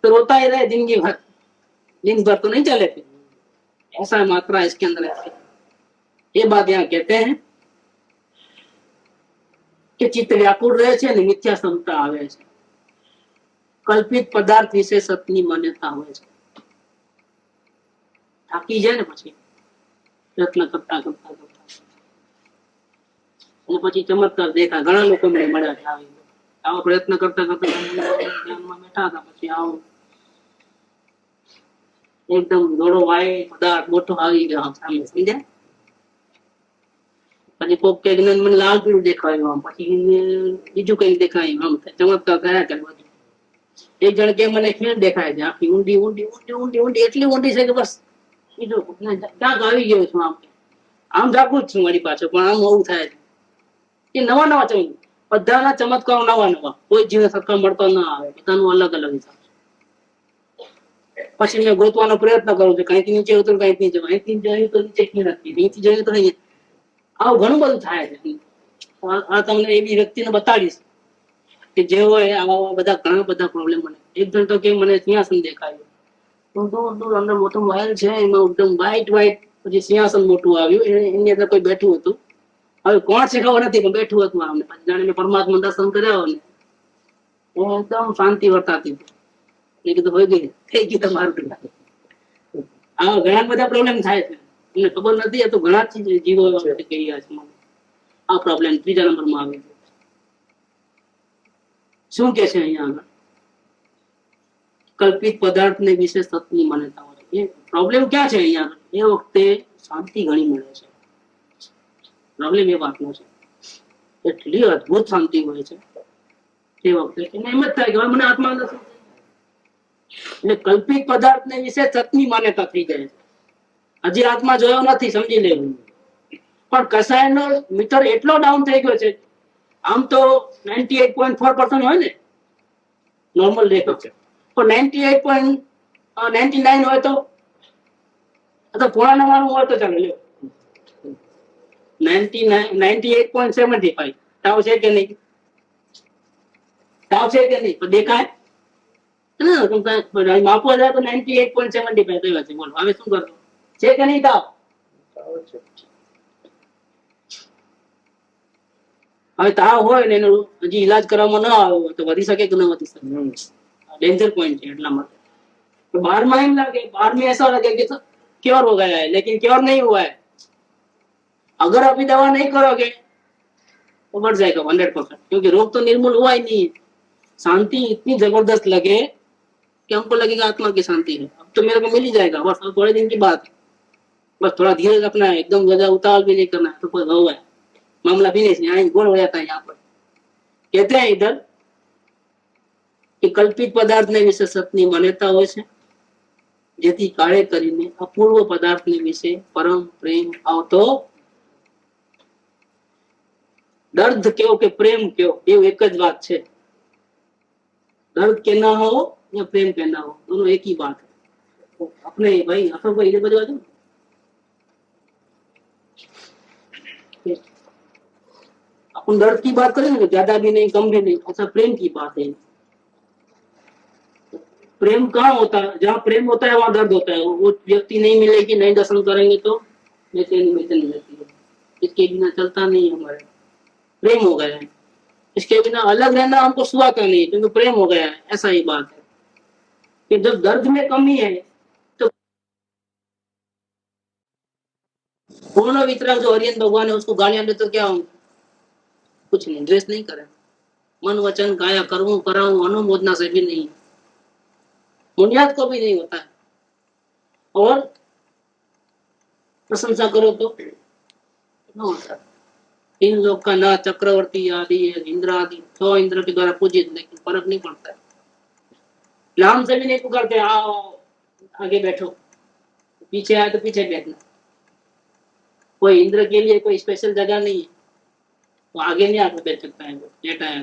तो रोता ही रहे जिंदगी भर, दिन भर तो नहीं चले फिर. ऐसा मात्रा इसके अंदर है. ये बात यहाँ कहते हैं કે ચિત્ત વ્યાકુળ રહે છે અને મિથ્યા ક્ષમતા આવે છે. કલ્પિત પદાર્થ વિશે સતની માન્યતા હોય છે. થાકી જાય ને પછી પ્રયત્ન કરતા કરતા કરતા અને પછી ચમત્કાર દેખાય. ઘણા લોકો મને મળ્યા છે આવા પ્રયત્ન કરતા કરતા ધ્યાનમાં બેઠા હતા, પછી આવો એકદમ દોડો વાય પદાર્થ મોટો આવી ગયો સામે, સમજ્યા? પછી કોક કે મને લાલ પીળું દેખાયું, આમ પછી બીજું કઈ દેખાયું, આમ ચમત્કાર થયા કરે બધું. એક જણ કે મને ખીણ દેખાય છે આખી ઊંડી ઊંડી ઊંડી ઊંડી ઊંડી એટલી ઊંડી છે કે બસ બીજું ક્યાંક આવી ગયો છું. આમ જાગું જ છું મારી પાછળ, પણ આમ આવું થાય છે. એ નવા નવા ચમત્કાર, બધાના ચમત્કારો નવા નવા, કોઈ જીવન સરખા મળતો ના આવે, બધાનું અલગ અલગ હિસાબ. પછી મેં ગોતવાનો પ્રયત્ન કરું છું, કઈક નીચે ઉતરું, કઈક નીચે, અહીંથી જોયું તો નીચે ખીણ હતી, અહીંથી જોયું તો અહીંયા. આવું ઘણું બધું થાય છે. આ તમને એવી વ્યક્તિને બતાડીશ કે જે હોય આવા બધા ઘણા બધા પ્રોબ્લેમ મને. એક જણ તો કે મને સિંહાસન દેખાયું, દૂર દૂર અંદર મોટો મહેલ છે, એમાં એકદમ વ્હાઈટ વ્હાઈટ, પછી સિંહાસન મોટું આવ્યું, એની અંદર કોઈ બેઠું હતું. હવે કોણ છે ખબર નથી, પણ બેઠું હતું. આમને પછી જાણે મેં પરમાત્મા દર્શન કર્યા ને એકદમ શાંતિ વર્તાતી હતી. મેં કીધું હોય ગઈ, થઈ ગયું તમારું. આવા ઘણા બધા પ્રોબ્લેમ થાય છે, મને ખબર નથી. તો ઘણા જીવો કહી રહ્યા છે આ પ્રોબ્લેમ ત્રીજા નંબરમાં આવે છે. શું કે છે અહીંયા આગળ? કલ્પિત પદાર્થ ને વિશે સતની માન્યતા હોય. એ પ્રોબ્લેમ ક્યાં છે અહીંયા આગળ? એ વખતે શાંતિ ઘણી મળે છે. પ્રોબ્લેમ એ વાતનો છે, એટલી અદભુત શાંતિ હોય છે એ વખતે એને એમ જ થાય કે મને આત્મા નથી. એટલે કલ્પિત પદાર્થ ને વિશે સતની માન્યતા થઈ જાય છે. હજી આત્મા જોયો નથી, સમજી લેવું. પણ કસાયનો મીટર એટલો ડાઉન થઈ ગયો છે. આમ તો 98.4% હોય ને નોર્મલ રેટ છે, પણ 98.99 હોય તો અથવા પોણા 99 હોય તો ચાલે. લ્યો 98.75 તાવ છે કે નહીં? તાવ છે કે નહીં? તો દેખાય માપવા જાય તો 98.75 થયો છે. બોલો હવે શું કરતો છે કે નહીં? તાવ હવે તાવ હોય ને એનો હજી ઈલાજ કરવામાં ન આવ્યો હોય તો વધી શકે કે ન વધી શકે? डेंजर पॉइंट है. એટલા માટે 12 में એમ લાગે, 12 में ऐसा लगे कि क्योर हो गया है, लेकिन क्योर नहीं हुआ है. अगर अभी दवा नहीं करोगे तो बढ़ जाएगा 100%, क्योंकि रोग तो निर्मूल हुआ ही नहीं है. शांति इतनी जबरदस्त लगे कि हमको लगेगा आत्मा की शांति है, अब तो मेरे को मिल ही जाएगा, बस थोड़े दिन की बात है. बस थोड़ा धीरे रखना है, एकदम ज्यादा उतावल भी नहीं करना है, तो कोई हुआ है मामला फिनिश. यहाँ गोल हो जाता है. यहाँ पर कहते हैं इधर કે કલ્પિત પદાર્થને વિશે સતની માન્યતા હોય છે, જેથી કાળે કરીને અપૂર્વ પદાર્થને વિશે પરમ પ્રેમ આવતો. દર્દ કયો કે પ્રેમ કયો એ એક જ વાત છે. दर्द के ना हो या प्रेम के ना हो, दोनों एक ही बात है. अपने भाई अशोक भाई इधर बजवा दो. अपन दर्द की बात करें ना, ज्यादा भी नहीं कम भी नहीं, ऐसा प्रेम की बात है. प्रेम कहाँ होता है? जहाँ प्रेम होता है वहां दर्द होता है. वो व्यक्ति नहीं मिलेगी, नहीं दर्शन करेंगे तो बेचैनी बेचैनी रहती है. इसके बिना चलता नहीं हमारे. प्रेम हो गया है, इसके बिना अलग रहना हमको सुहाता नहीं, क्योंकि प्रेम हो गया है. ऐसा ही बात है कि जब दर्द में कमी है तो पूर्ण वितरक जो हरियन भगवान है उसको गालियां दे तो क्या होगा? कुछ नहीं, ड्रेस नहीं करे. मन वचन काया करूं कराऊं अनुमोदना से भी नहीं, बुनियाद को भी नहीं होता है. और प्रशंसा करो तो न होता. इन लोग का ना चक्रवर्ती आदि है, इंद्र आदि 100 इंद्र के द्वारा पूजित, लेकिन फर्क नहीं पड़ता है। नाम से भी नहीं पुकारते आओ आगे बैठो, पीछे आए तो पीछे बैठना। कोई इंद्र के लिए कोई स्पेशल जगह नहीं है, वो आगे नहीं आकर बैठ सकता है, लेटा है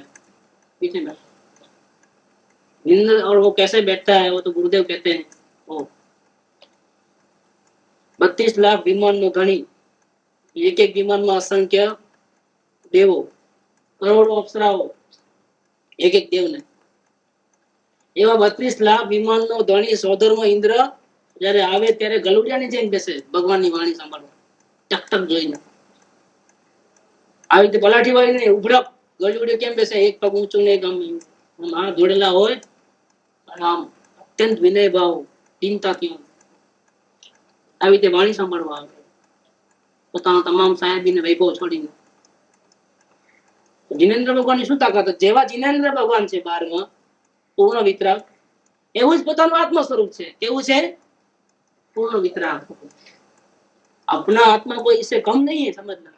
पीछे बैठ। इंद्र और वो कैसे बैठता है वो तो गुरुदेव कहते हैं। वो 32 लाख विमान નો ધણી, એક એક વિમાનમાં અસંખ્ય દેવો, કરોડો અપ્સરાઓ, એક એક દેવને, એવા 32 લાખ વિમાનનો ધણી સોદરમો ઇન્દ્ર જ્યારે આવે ત્યારે ગલુડિયાની જેમ બેસે ભગવાનની વાણી સાંભળવા, ટક ટક જોઈને આવી રીતે પલાઠી વાળીને ઉભરપ ગલુડિયો કેમ બેસે, એક પગ ઊંચું ને એક આમ હાથ જોડેલા હોય, આમ અત્યંત વિનય ભાવ ચિંતાથી આવી રીતે વાણી સાંભળવા આવે, પોતાના તમામ સાહેબીને વૈભવ છોડીને। जिनेन्द्र भगवान શું તાકાત, જેવા जिनेन्द्र भगवान છે 12માં પૂર્ણ વિતરાગ, એવું જ પોતાનું આત્મ સ્વરૂપ છે। કેવું છે? पूर्ण वितराग। अपना आत्मा कोई इससे कम नहीं है, समझना।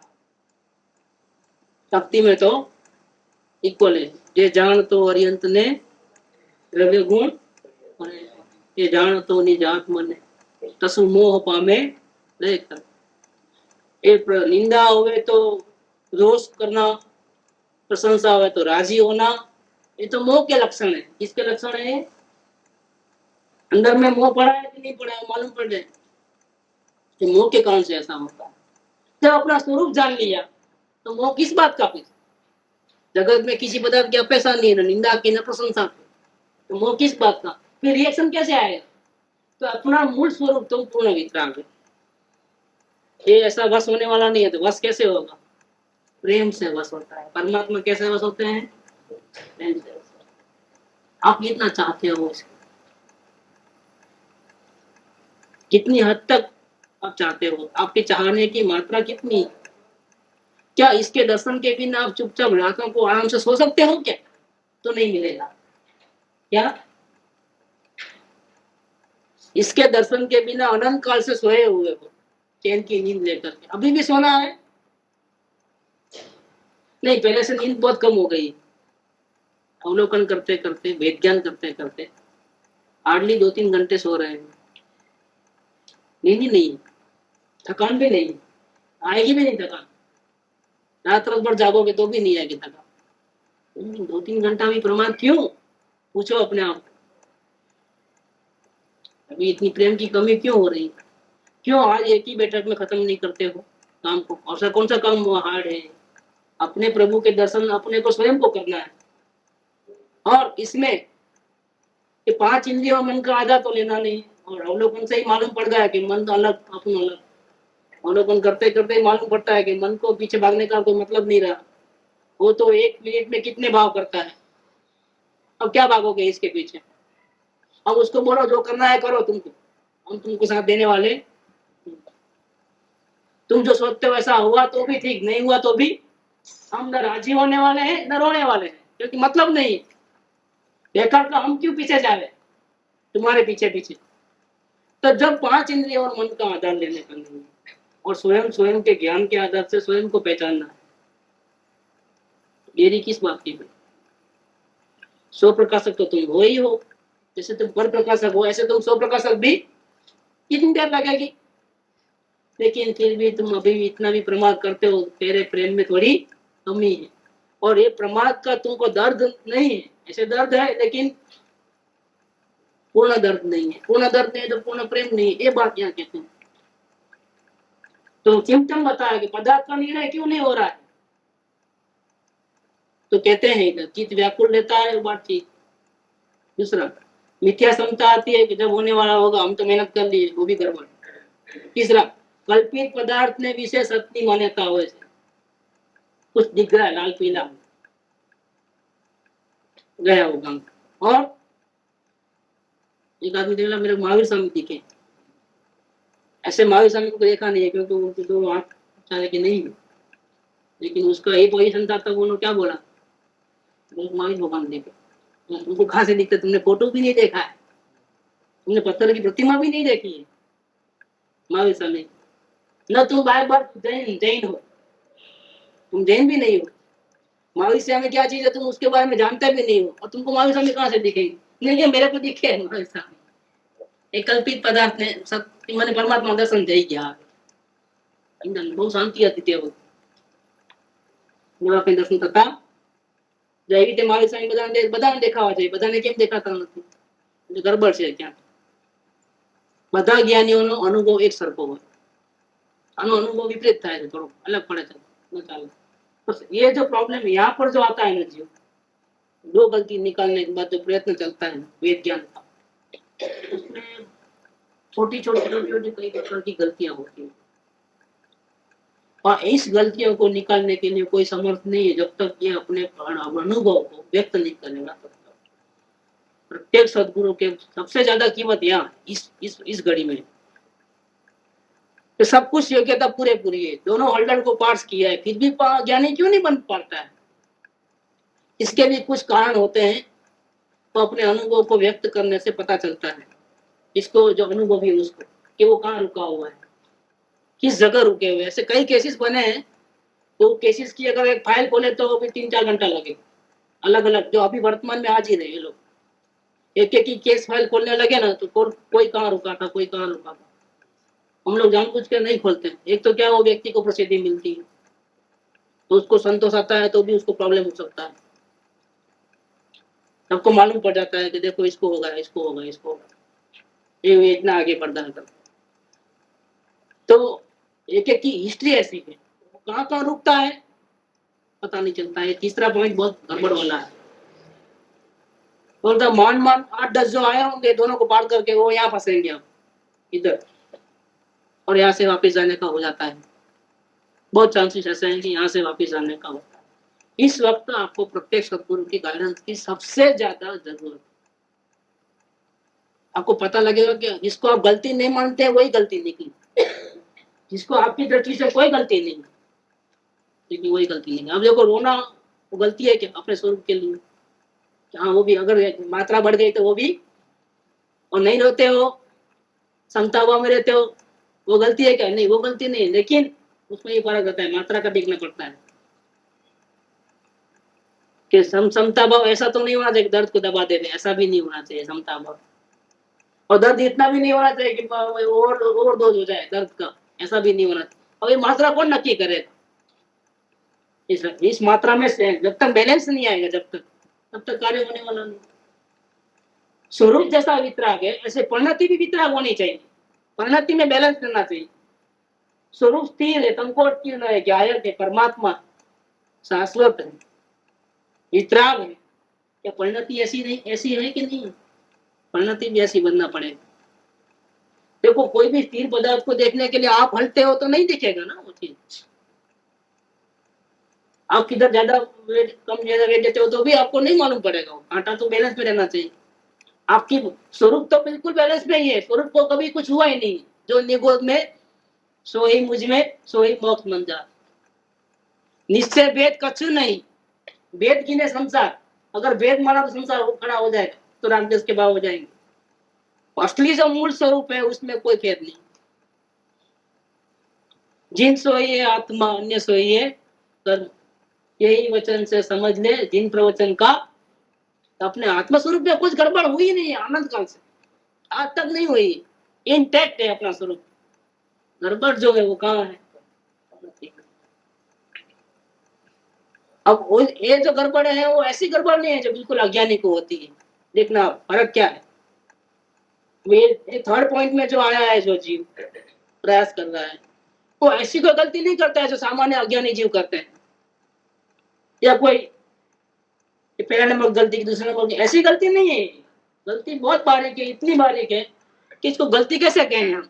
शक्ति में तो इक्वल है। जे जान तो अरियंत ने द्रव्य गुण, ये जान तो निज आत्मा ने तसु मोह पामे नहीं कर। निंदा होवे तो रोष करना, प्रशंसा होवे तो राजी होना, ये तो मोह के लक्षण है। किसके लक्षण है? अंदर में मोह पड़ा है कि नहीं पड़ा है मालूम पड़ जाए कि मोह के कारण से ऐसा होता है। जब अपना स्वरूप जान लिया तो मोह किस बात का? फिर जगत में किसी पदार्थ की अपेक्षा नहीं, न निंदा की न प्रशंसा की, तो मोह किस बात का? फिर रिएक्शन कैसे आएगा? तो अपना मूल स्वरूप तो पूर्ण वितराग है, ये ऐसा वश होने वाला नहीं है। तो वश कैसे होगा? प्रेम से वश होता है। परमात्मा कैसे वश होते हैं? प्रेम से वश। आप कितना चाहते हो इसको, कितनी हद तक आप चाहते हो, आपके चाहने की मात्रा कितनी? क्या इसके दर्शन के बिना आप चुपचाप रातों को आराम से सो सकते हो क्या? तो नहीं मिलेगा। क्या इसके दर्शन के बिना अनंत काल से सोए हुए हो चैन की नींद लेकर के, अभी भी सोना है? नहीं, पहले से नींद बहुत कम हो गई। अवलोकन करते करते, वेद ज्ञान करते करते हार्डली 2-3 घंटे सो रहे हैं, नींद ही नहीं, थकान भी नहीं, आएगी भी नहीं थकान। रात रात भर जागोगे तो भी नहीं आएगी थकान। 2-3 घंटा भी प्रमाद क्यों? पूछो अपने आप, अभी इतनी प्रेम की कमी क्यों हो रही? क्यों आज एक ही बैठक में खत्म नहीं करते हो काम को? और कौन सा काम हार्ड है? अपने प्रभु के दर्शन अपने को स्वयं को करना है। और इसमें ये 5 इंद्रियों मन का आधा तो लेना नहीं, और अवलोकन से ही मालूम पड़ गया कि मन अलग अपन अलग। अवलोकन करते करते ही मालूम पड़ता है कि मन को पीछे भागने का कोई मतलब नहीं रहा। वो तो 1 मिनट में कितने भाव करता है। अब क्या भागोगे इसके पीछे? अब उसको बोलो जो करना है करो, तुमको हम तुमको साथ देने वाले। तुम जो सोचते हो वैसा हुआ तो भी ठीक, नहीं हुआ तो भी हम न राजी होने वाले हैं न रोने वाले हैं, क्योंकि मतलब नहीं। बेकार का हम क्यों पीछे जावे तुम्हारे पीछे पीछे? तो जब 5 इंद्रिय और मन का आधार लेने का नहीं है, और स्वयं स्वयं के ज्ञान के आधार से स्वयं को पहचानना है, देरी किस बात की? स्व प्रकाशक तो तुम हो ही हो, जैसे तुम पर प्रकाशक हो ऐसे तुम स्व प्रकाशक भी। कितनी देर लगेगी? लेकिन फिर भी तुम अभी भी इतना भी प्रमाद करते हो, तेरे प्रेम में थोड़ी कमी है। और ये प्रमाद का तुमको दर्द नहीं है, ऐसे दर्द है लेकिन पूर्ण दर्द नहीं है। पूर्ण दर्द नहीं है तो पूर्ण प्रेम नहीं है, ये बात यहाँ कहते हैं। तो सिम्टम बताया कि पदार्थ का निर्णय क्यों नहीं हो रहा है, तो कहते हैं इधर चित्त व्याकुल रहता है, वो बात ठीक। दूसरा मिथ्या क्षमता आती है कि जब होने वाला होगा हम तो मेहनत कर लिए, वो भी गड़बड़। तीसरा कल्पित पदार्थ ने विशेष अपनी मान्यता हो, कुछ दिख रहा है लाल पीला, गया वो काम। और एक आदमी देखा मेरे महावीर स्वामी दिखे, ऐसे महावीर स्वामी को देखा नहीं है क्योंकि उनके 2 आंख चाहे कि नहीं, लेकिन उसका ये पोजीशन था, तब उन्होंने क्या बोला, महावीर भगवान देखे। तुमको कहाँ से दिखते? तुमने फोटो भी नहीं देखा है, तुमने पत्थर की प्रतिमा भी नहीं देखी है महावीर स्वामी। न तुम बार बार जैन हो, तुम जैन भी नहीं हो। महावीर स्वामी क्या चीज है तुम उसके बारे में जानते भी नहीं हो, और तुमको महावीर स्वामी कहाँ से दिखेंगे? नहीं, ये मेरे को दिखे है महावीर स्वामी, एक कल्पित पदार्थ ने सब मैंने परमात्मा दर्शन થઈ ગયા। બહુ શાંતિ હતી તે વખતે મેં આપણે દર્શન કરતા જો એવી રીતે મહાવીર સ્વામી બધાને દેખાવા જોઈએ, બધાને કેમ દેખાતા નથી? ગરબડ છે ક્યાં? બધા જ્ઞાનીઓનો અનુભવ એક સરખો હોય, આનો અનુભવ વિપરીત થાય છે, થોડો अलग પડે છે, ન ચાલે। तो ये जो प्रॉब्लम यहाँ पर जो आता है ना जीव, दो गलती निकालने के बाद जो प्रयत्न चलता है वेद ज्ञान का, उसमें छोटी छोटी कई प्रकार की गलतियां होती है, और इस गलतियों को निकालने के लिए कोई समर्थ नहीं है जब तक ये अपने अनुभव को व्यक्त नहीं करेगा। प्रत्येक सदगुरु के सबसे ज्यादा कीमत यहाँ इस घड़ी में तो सब कुछ योग्यता पूरे पूरी है, दोनों होल्डर को पास किया है, फिर भी ज्ञानी क्यों नहीं बन पाता है? इसके भी कुछ कारण होते हैं, तो अपने अनुभव को व्यक्त करने से पता चलता है इसको जो अनुभवी है उसको कि वो कहाँ रुका हुआ है, किस जगह रुके हुए। ऐसे कई केसेस बने हैं, तो केसेस की अगर एक फाइल खोले तो भी 3-4 घंटा लगे, अलग अलग जो अभी वर्तमान में आज ही रहे लोग, एक एक की केस फाइल खोलने लगे ना तो कोई कहाँ रुका था, कोई कहाँ रुका था। हम लोग जानबूझ के नहीं खोलते हैं। एक तो क्या वो व्यक्ति को प्रसिद्धि मिलती है तो उसको संतोष आता है, तो भी उसको प्रॉब्लम हो सकता है। सबको मालूम पड़ जाता है कि देखो इसको होगा, इसको होगा, इसको होगा, ये इतना आगे बढ़ता है तब। तो एक एक की हिस्ट्री ऐसी है, कहाँ कहाँ रुकता है पता नहीं चलता है। तीसरा पॉइंट बहुत गड़बड़ वाला है, बोलता मान 8-10 जो आए होंगे दोनों को पार करके वो यहाँ फंसेंगे इधर, और यहाँ से वापस जाने का हो जाता है। बहुत चांसेस ऐसे हैं कि यहाँ से वापस जाने का होता है। इस वक्त आपको प्रत्येक सदगुरु की गाइडेंस की सबसे ज्यादा जरूरत है। आपको पता लगेगा कि जिसको आप गलती नहीं मानते हैं वही गलती निकली, जिसको आपकी दृष्टि से कोई गलती नहीं, लेकिन वही गलती नहीं। अब देखो रोना वो गलती है क्या? अपने स्वरूप के लिए। हाँ, वो भी अगर मात्रा बढ़ गई तो वो भी, और नहीं रोते हो, समता भाव में रहते हो, वो गलती है क्या? नहीं, वो गलती नहीं है, लेकिन उसमें ये फर्क रहता है, मात्रा का देखना पड़ता है कि समता भाव ऐसा तो नहीं होना चाहिए दर्द को दबा दे, ऐसा भी नहीं होना चाहिए समता भाव, और दर्द इतना भी नहीं होना चाहिए कि ओवरडोज हो जाए दर्द का, ऐसा भी नहीं होना चाहिए। और ये मात्रा कौन नक्की करेगा? इस मात्रा में से जब तक बैलेंस नहीं आएगा तब तक कार्य होने वाला नहीं। स्वरूप जैसा वितराग है ऐसे परिणति भी वितराग होनी चाहिए, परिणति में बैलेंस करना चाहिए। स्वरूप स्थिर है, कंकोत्तीर्ण है, गायक है, परमात्मा शाश्वत है, वितराग है, क्या परिणति ऐसी नहीं, ऐसी है कि नहीं? परिणति भी ऐसी बनना पड़ेगा। देखो कोई भी स्थिर पदार्थ को देखने के लिए आप हलते हो तो नहीं दिखेगा ना वो चीज। आप किधर ज्यादा वेट कम ज्यादा वेट देते हो तो भी आपको नहीं मालूम पड़ेगा। आटा तो बैलेंस में रहना चाहिए। आपकी स्वरूप तो बिल्कुल बैलेंस में ही है, स्वरूप को कभी कुछ हुआ ही नहीं। जो निगोद में सो ही मुझ में सो ही मोक्ष मंजा, निश्चय भेद कछु नहीं, भेद गिने संसार। अगर भेद माना तो संसार खड़ा हो जाएगा, तो रामदेव के भाव हो जाएंगे। असली जो मूल स्वरूप है उसमें कोई भेद नहीं। जिन सोई है आत्मा, अन्य सोई है कर्म, यही वचन से समझ ले जिन प्रवचन का। तो अपने आत्मा स्वरूप में कुछ गड़बड़ हुई नहीं है, आनंद काल से आज तक नहीं हुई, इंटैक्ट है अपना स्वरूप। गड़बड़ जो है वो कहाँ है? अब ये जो गड़बड़ है वो ऐसी गड़बड़ नहीं है जो बिल्कुल अज्ञानी को होती है। देखना फर्क क्या है। ये थर्ड पॉइंट में जो आया है, जो जीव प्रयास कर रहा है वो ऐसी कोई गलती नहीं करता है जो सामान्य अज्ञानी जीव करते हैं, या कोई पहला नंबर गलती की दूसरे नंबर की, ऐसी गलती नहीं है। गलती बहुत बारीक है, इतनी बारीक है कि इसको गलती कैसे कहें हम।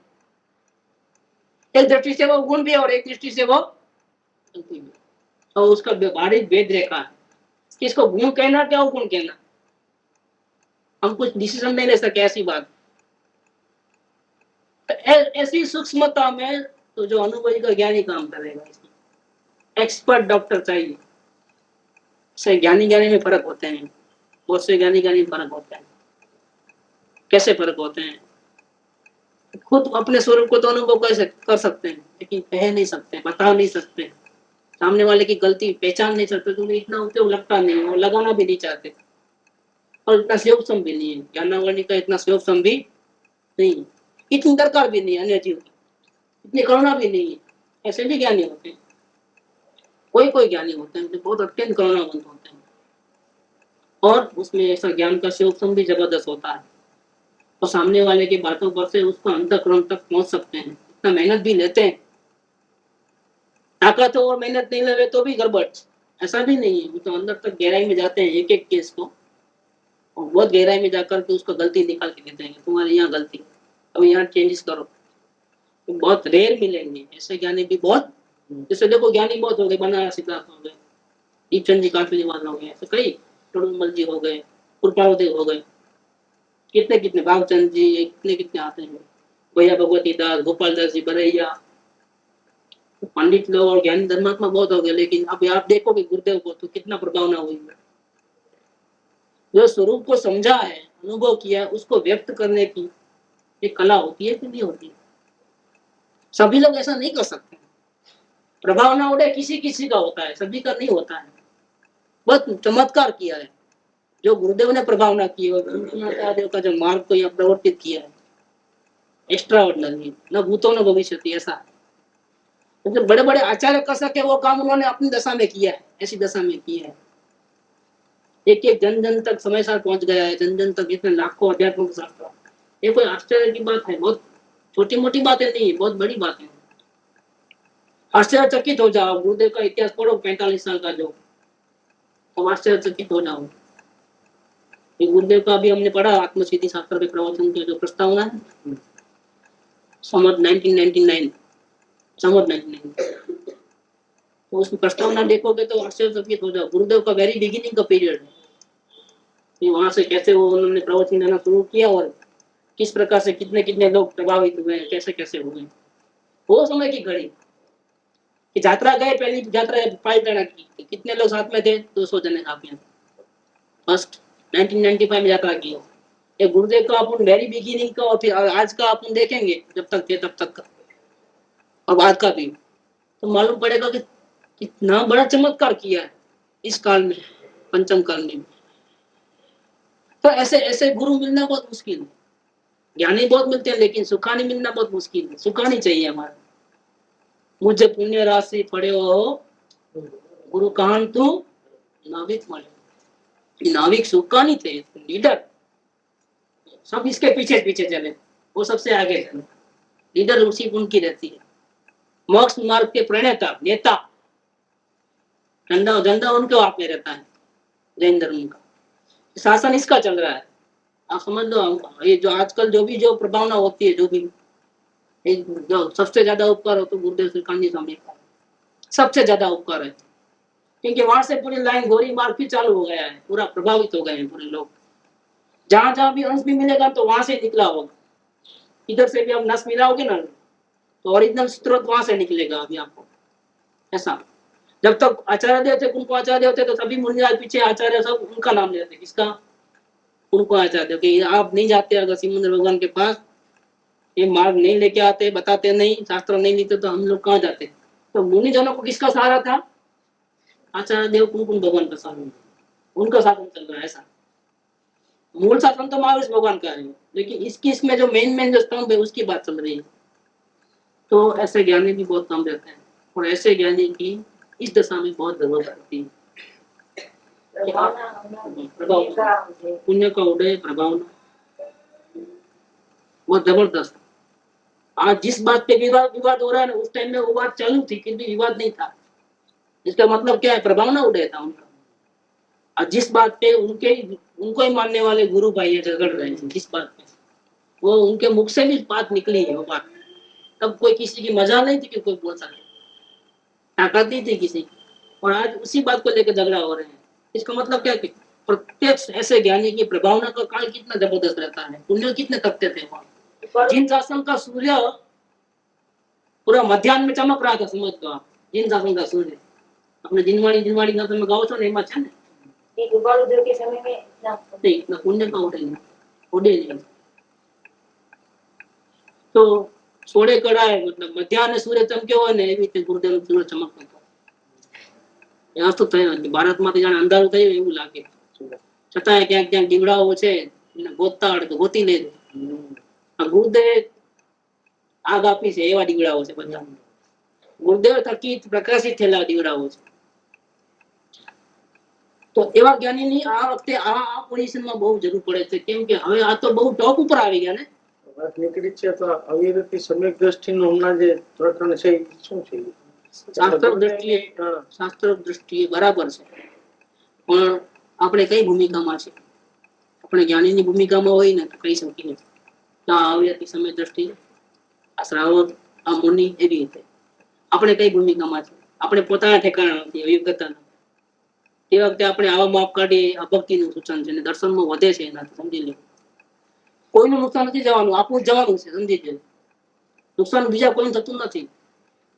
एक दृष्टि से वो गुण भी है और एक दृष्टि से वो गलती भी, और उसका बारीक भेद रेखा है कि इसको गुण कहना क्या गुण कहना। हम कुछ डिसीजन नहीं ले सके ऐसी बात। ऐसी सूक्ष्मता में तो जो अनुभवी का ज्ञानी काम करेगा। एक्सपर्ट डॉक्टर चाहिए। से ज्ञानी में फर्क होते हैं, बहुत से ज्ञानी में फर्क होते हैं। कैसे फर्क होते हैं? खुद अपने स्वरूप को तो अनुभव कैसे कर सकते हैं, लेकिन कह नहीं सकते, बता नहीं सकते, सामने वाले की गलती पहचान नहीं सकते, तो उन्हें इतना उपयोग लगता नहीं, वो लगाना भी नहीं चाहते, और इतना सेवसम भी नहीं है। ज्ञानावरणी का इतना सेवसम भी नहीं, इतनी दरकार भी नहीं अन्य जीव की, इतनी करुणा भी नहीं है। ऐसे भी ज्ञानी होते हैं, कोई ज्ञानी होते हैं जो बहुत अत्यंत करुणावंत होते हैं, और उसमें ऐसा ज्ञान का सेवसम भी जबरदस्त होता है, और सामने वाले की बातों पर से उसको अंतःकरण तक पहुंच सकते हैं, इतना मेहनत भी लेते हैं। ताकत हो और मेहनत नहीं लगे तो भी गड़बड़, ऐसा भी नहीं है, वो तो अंदर तक गहराई में जाते हैं एक एक केस को, और बहुत गहराई में जाकर के उसको गलती निकाल के देते हैं, तुम्हारे यहाँ गलती, अब यहाँ चेंजेस करो। तो बहुत रेयर मिलेंगे ऐसे ज्ञानी भी बहुत, जैसे देखो ज्ञानी बहुत हो गए, बनारस सिद्धार्थ हो गए, दीपचंद जी काफलीवाल हो गए, ऐसे कई टोडरमल जी हो गए, कृपालदेव हो गए, कितने कितने भागचंद जी, कितने कितने आते हैं, भैया भगवती दास, गोपाल दास जी बरैया, पंडित लोग और ज्ञानी धर्मात्मा बहुत हो गए। लेकिन अब आप देखोगे गुरुदेव को तो कितना प्रभाव ना हुई है। जो स्वरूप को समझा है, अनुभव किया, उसको व्यक्त करने की एक कला होती है कि नहीं होती? सभी लोग ऐसा नहीं कर सकते। प्रभाव ना उड़े किसी किसी का होता है, सभी का नहीं होता है। बहुत चमत्कार किया है जो गुरुदेव ने प्रभाव ना किया, देव का जो मार्ग को यहाँ प्रवर्तित किया है, एक्स्ट्रा ऑर्डिनरी, न भूतो न भविष्य, ऐसा तो बड़े बड़े आचार्य कर सके वो काम उन्होंने अपनी दशा में किया है, ऐसी दशा में किया है। एक एक जन जन तक समय साथ पहुंच गया है, जन जन तक इतने लाखों अध्यात्मों के साथ। ये कोई आश्चर्य की बात है, बहुत छोटी मोटी बातें नहीं है, बहुत बड़ी बात है। आश्चर्यचकित हो जाओ, गुरुदेव का इतिहास पढ़ो 45 साल का, जो तुम आश्चर्यचकित हो जाओ। गुरुदेव का भी हमने पढ़ा आत्मसिद्धि शास्त्र के प्रवचन के जो प्रस्तावना है, समझ 1999 तो उसमें प्रस्तावना देखोगे तो आश्चर्यचकित हो जाओ। गुरुदेव का वेरी बिगिनिंग का पीरियड है, वहां से कैसे वो उन्होंने प्रवचन देना शुरू किया और किस प्रकार से कितने कितने लोग प्रभावित हुए, कैसे कैसे हुए। वो समय की घड़ी कि यात्रा गए, पहली यात्रा 5 जना की, कितने लोग साथ में थे? 200 जने साथ में। फर्स्ट 1995 में यात्रा की। ये गुरुदेव का अपन वेरी बिगिनिंग का और फिर आज का अपन देखेंगे, जब तक थे तब तक का, और आज का भी, तो मालूम पड़ेगा कि कितना बड़ा चमत्कार किया है इस काल में, पंचम काल में। तो ऐसे ऐसे गुरु मिलना बहुत मुश्किल है। ज्ञानी बहुत मिलते हैं लेकिन सुखानी मिलना बहुत मुश्किल है। सुखानी चाहिए हमारा। मुझे पुण्य राशि पड़े हो गुरु कहान तू नाविक मरे, नाविक सुखानी थे, लीडर सब इसके पीछे पीछे चले, वो सबसे आगे चले, लीडर उसी उनकी रहती है। मोक्ष मार्ग के प्रणेता नेता, झंडा झंडा उनके हाथ में रहता है, जैन धर्म का शासन इसका चल रहा है। आप समझ लो, ये जो आजकल जो भी जो प्रभावना होती है, जो भी जो सबसे ज्यादा उपकार हो तो गुरुदेव श्री कान्जी स्वामी का सबसे ज्यादा उपकार है, क्योंकि वहां से पूरी लाइन गोरी मार्ग भी चालू हो गया है, पूरा प्रभावित हो गए हैं पूरे लोग। जहां जहां भी अंश भी मिलेगा तो वहां से निकला होगा। इधर से भी आप नस मिलाओगे ना तो ओरिजिनल स्रोत वहां से निकलेगा अभी आपको। ऐसा जब तक आचार्य देव थे, उनको आचार्य देव थे तो सभी मुनिराज पीछे आचार्य सब उनका नाम लेते, किसका? उनको आचार्य देव। कि आप नहीं जाते अगर सिमंदर भगवान के पास, ये मार्ग नहीं लेके आते, बताते नहीं, शास्त्र नहीं लिखते, तो हम लोग कहाँ जाते? तो मुनिजनों को किसका सहारा था? आचार्य देव कुंकुम भगवान का सहारा, उनका शासन चल रहा है। ऐसा मूल शासन तो महावीर भगवान का है, लेकिन इसमें जो मेन जो स्तंभ है उसकी बात चल रही है। तो ऐसे ज्ञानी भी बहुत कम रहते हैं, और ऐसे ज्ञानी की इस दशा में बहुत जरूरत होती है। पुण्य का उदय, प्रभाव बहुत जबरदस्त। आज जिस बात पे विवाद हो रहा है ना, उस टाइम में वो बात चालू थी किंतु विवाद नहीं था। इसका मतलब क्या है? प्रभावना उदय था उनका। और जिस बात पे उनको ही मानने वाले गुरु भाई झगड़ रहे हैं, जिस बात पे वो उनके मुख से भी बात निकली है, वो बात तब कोई किसी की मजा नहीं थी कि कोई बोल सके, ताकत नहीं थी किसी की, और आज उसी बात को लेकर झगड़ा हो रहे हैं। इसका मतलब क्या कि प्रत्यक्ष ऐसे ज्ञानी की प्रभावना का काल कितना जबरदस्त रहता है। पुण्य कितने तपते थे वहां। जिन शासन का सूर्य पूरा मध्यान्ह में चमक रहा था, समझ लो आप, जिन शासन का सूर्य अपने जिनवाड़ी नगर में गाओ छो ने एमा छे ने के समय में नहीं इतना पुण्य का उड़े नहीं। तो सोड़े कड़ा है, मतलब मध्यान्ह सूर्य चमक्यो હોય ને એવી રીતે ગુરુદેવ सूर्य चमकતો હતો। ત્યાં તો થયું ભારતમાંથી જાણે અંધારું થયું એવું લાગે. છતાંય ક્યાંક ક્યાંક દીવડાઓ છે એને ગોતતા આવડે તો ગોતી લેજો. આ ગુરુદેવ આગ આપી છે એવા દીવડાઓ છે બધા. ગુરુદેવ થકી પ્રકાશિત થયેલા દીવડાઓ છે. તો એવા જ્ઞાનીની આ વખતે આ પોઝિશનમાં બહુ જરૂર પડે છે. કેમ કે હવે આ તો બહુ ટોપ ઉપર આવી ગયા ને વાત નીકળી છે. તો અવિરતિ સમ્યક દ્રષ્ટિનું હમણાં જે પ્રકરણ છે એ શું છે? શાસ્ત્ર દ્રષ્ટિએ બરાબર છે, પણ આપણે કઈ ભૂમિકામાં છે? આપણે જ્ઞાનીની ભૂમિકામાં હોય ને તો કહી શકીએ અવિરતિ સમ્યક દ્રષ્ટિ, આ શ્રાવક, આ મુનિ, એવી રીતે આપણે કઈ ભૂમિકામાં છે? આપણે પોતાના ઠેકાણા નથી, અવિગતા નથી. તે વખતે આપણે આવા માપ કાઢીએ, આ ભક્તિનું સૂચન છે ને દર્શનમાં વધે છે. એનાથી સમજી લે કોઈનું નુકસાન નથી જવાનું, આપણું જવાનું છે. સમજી લે નુકસાન બીજા કોઈનું થતું નથી.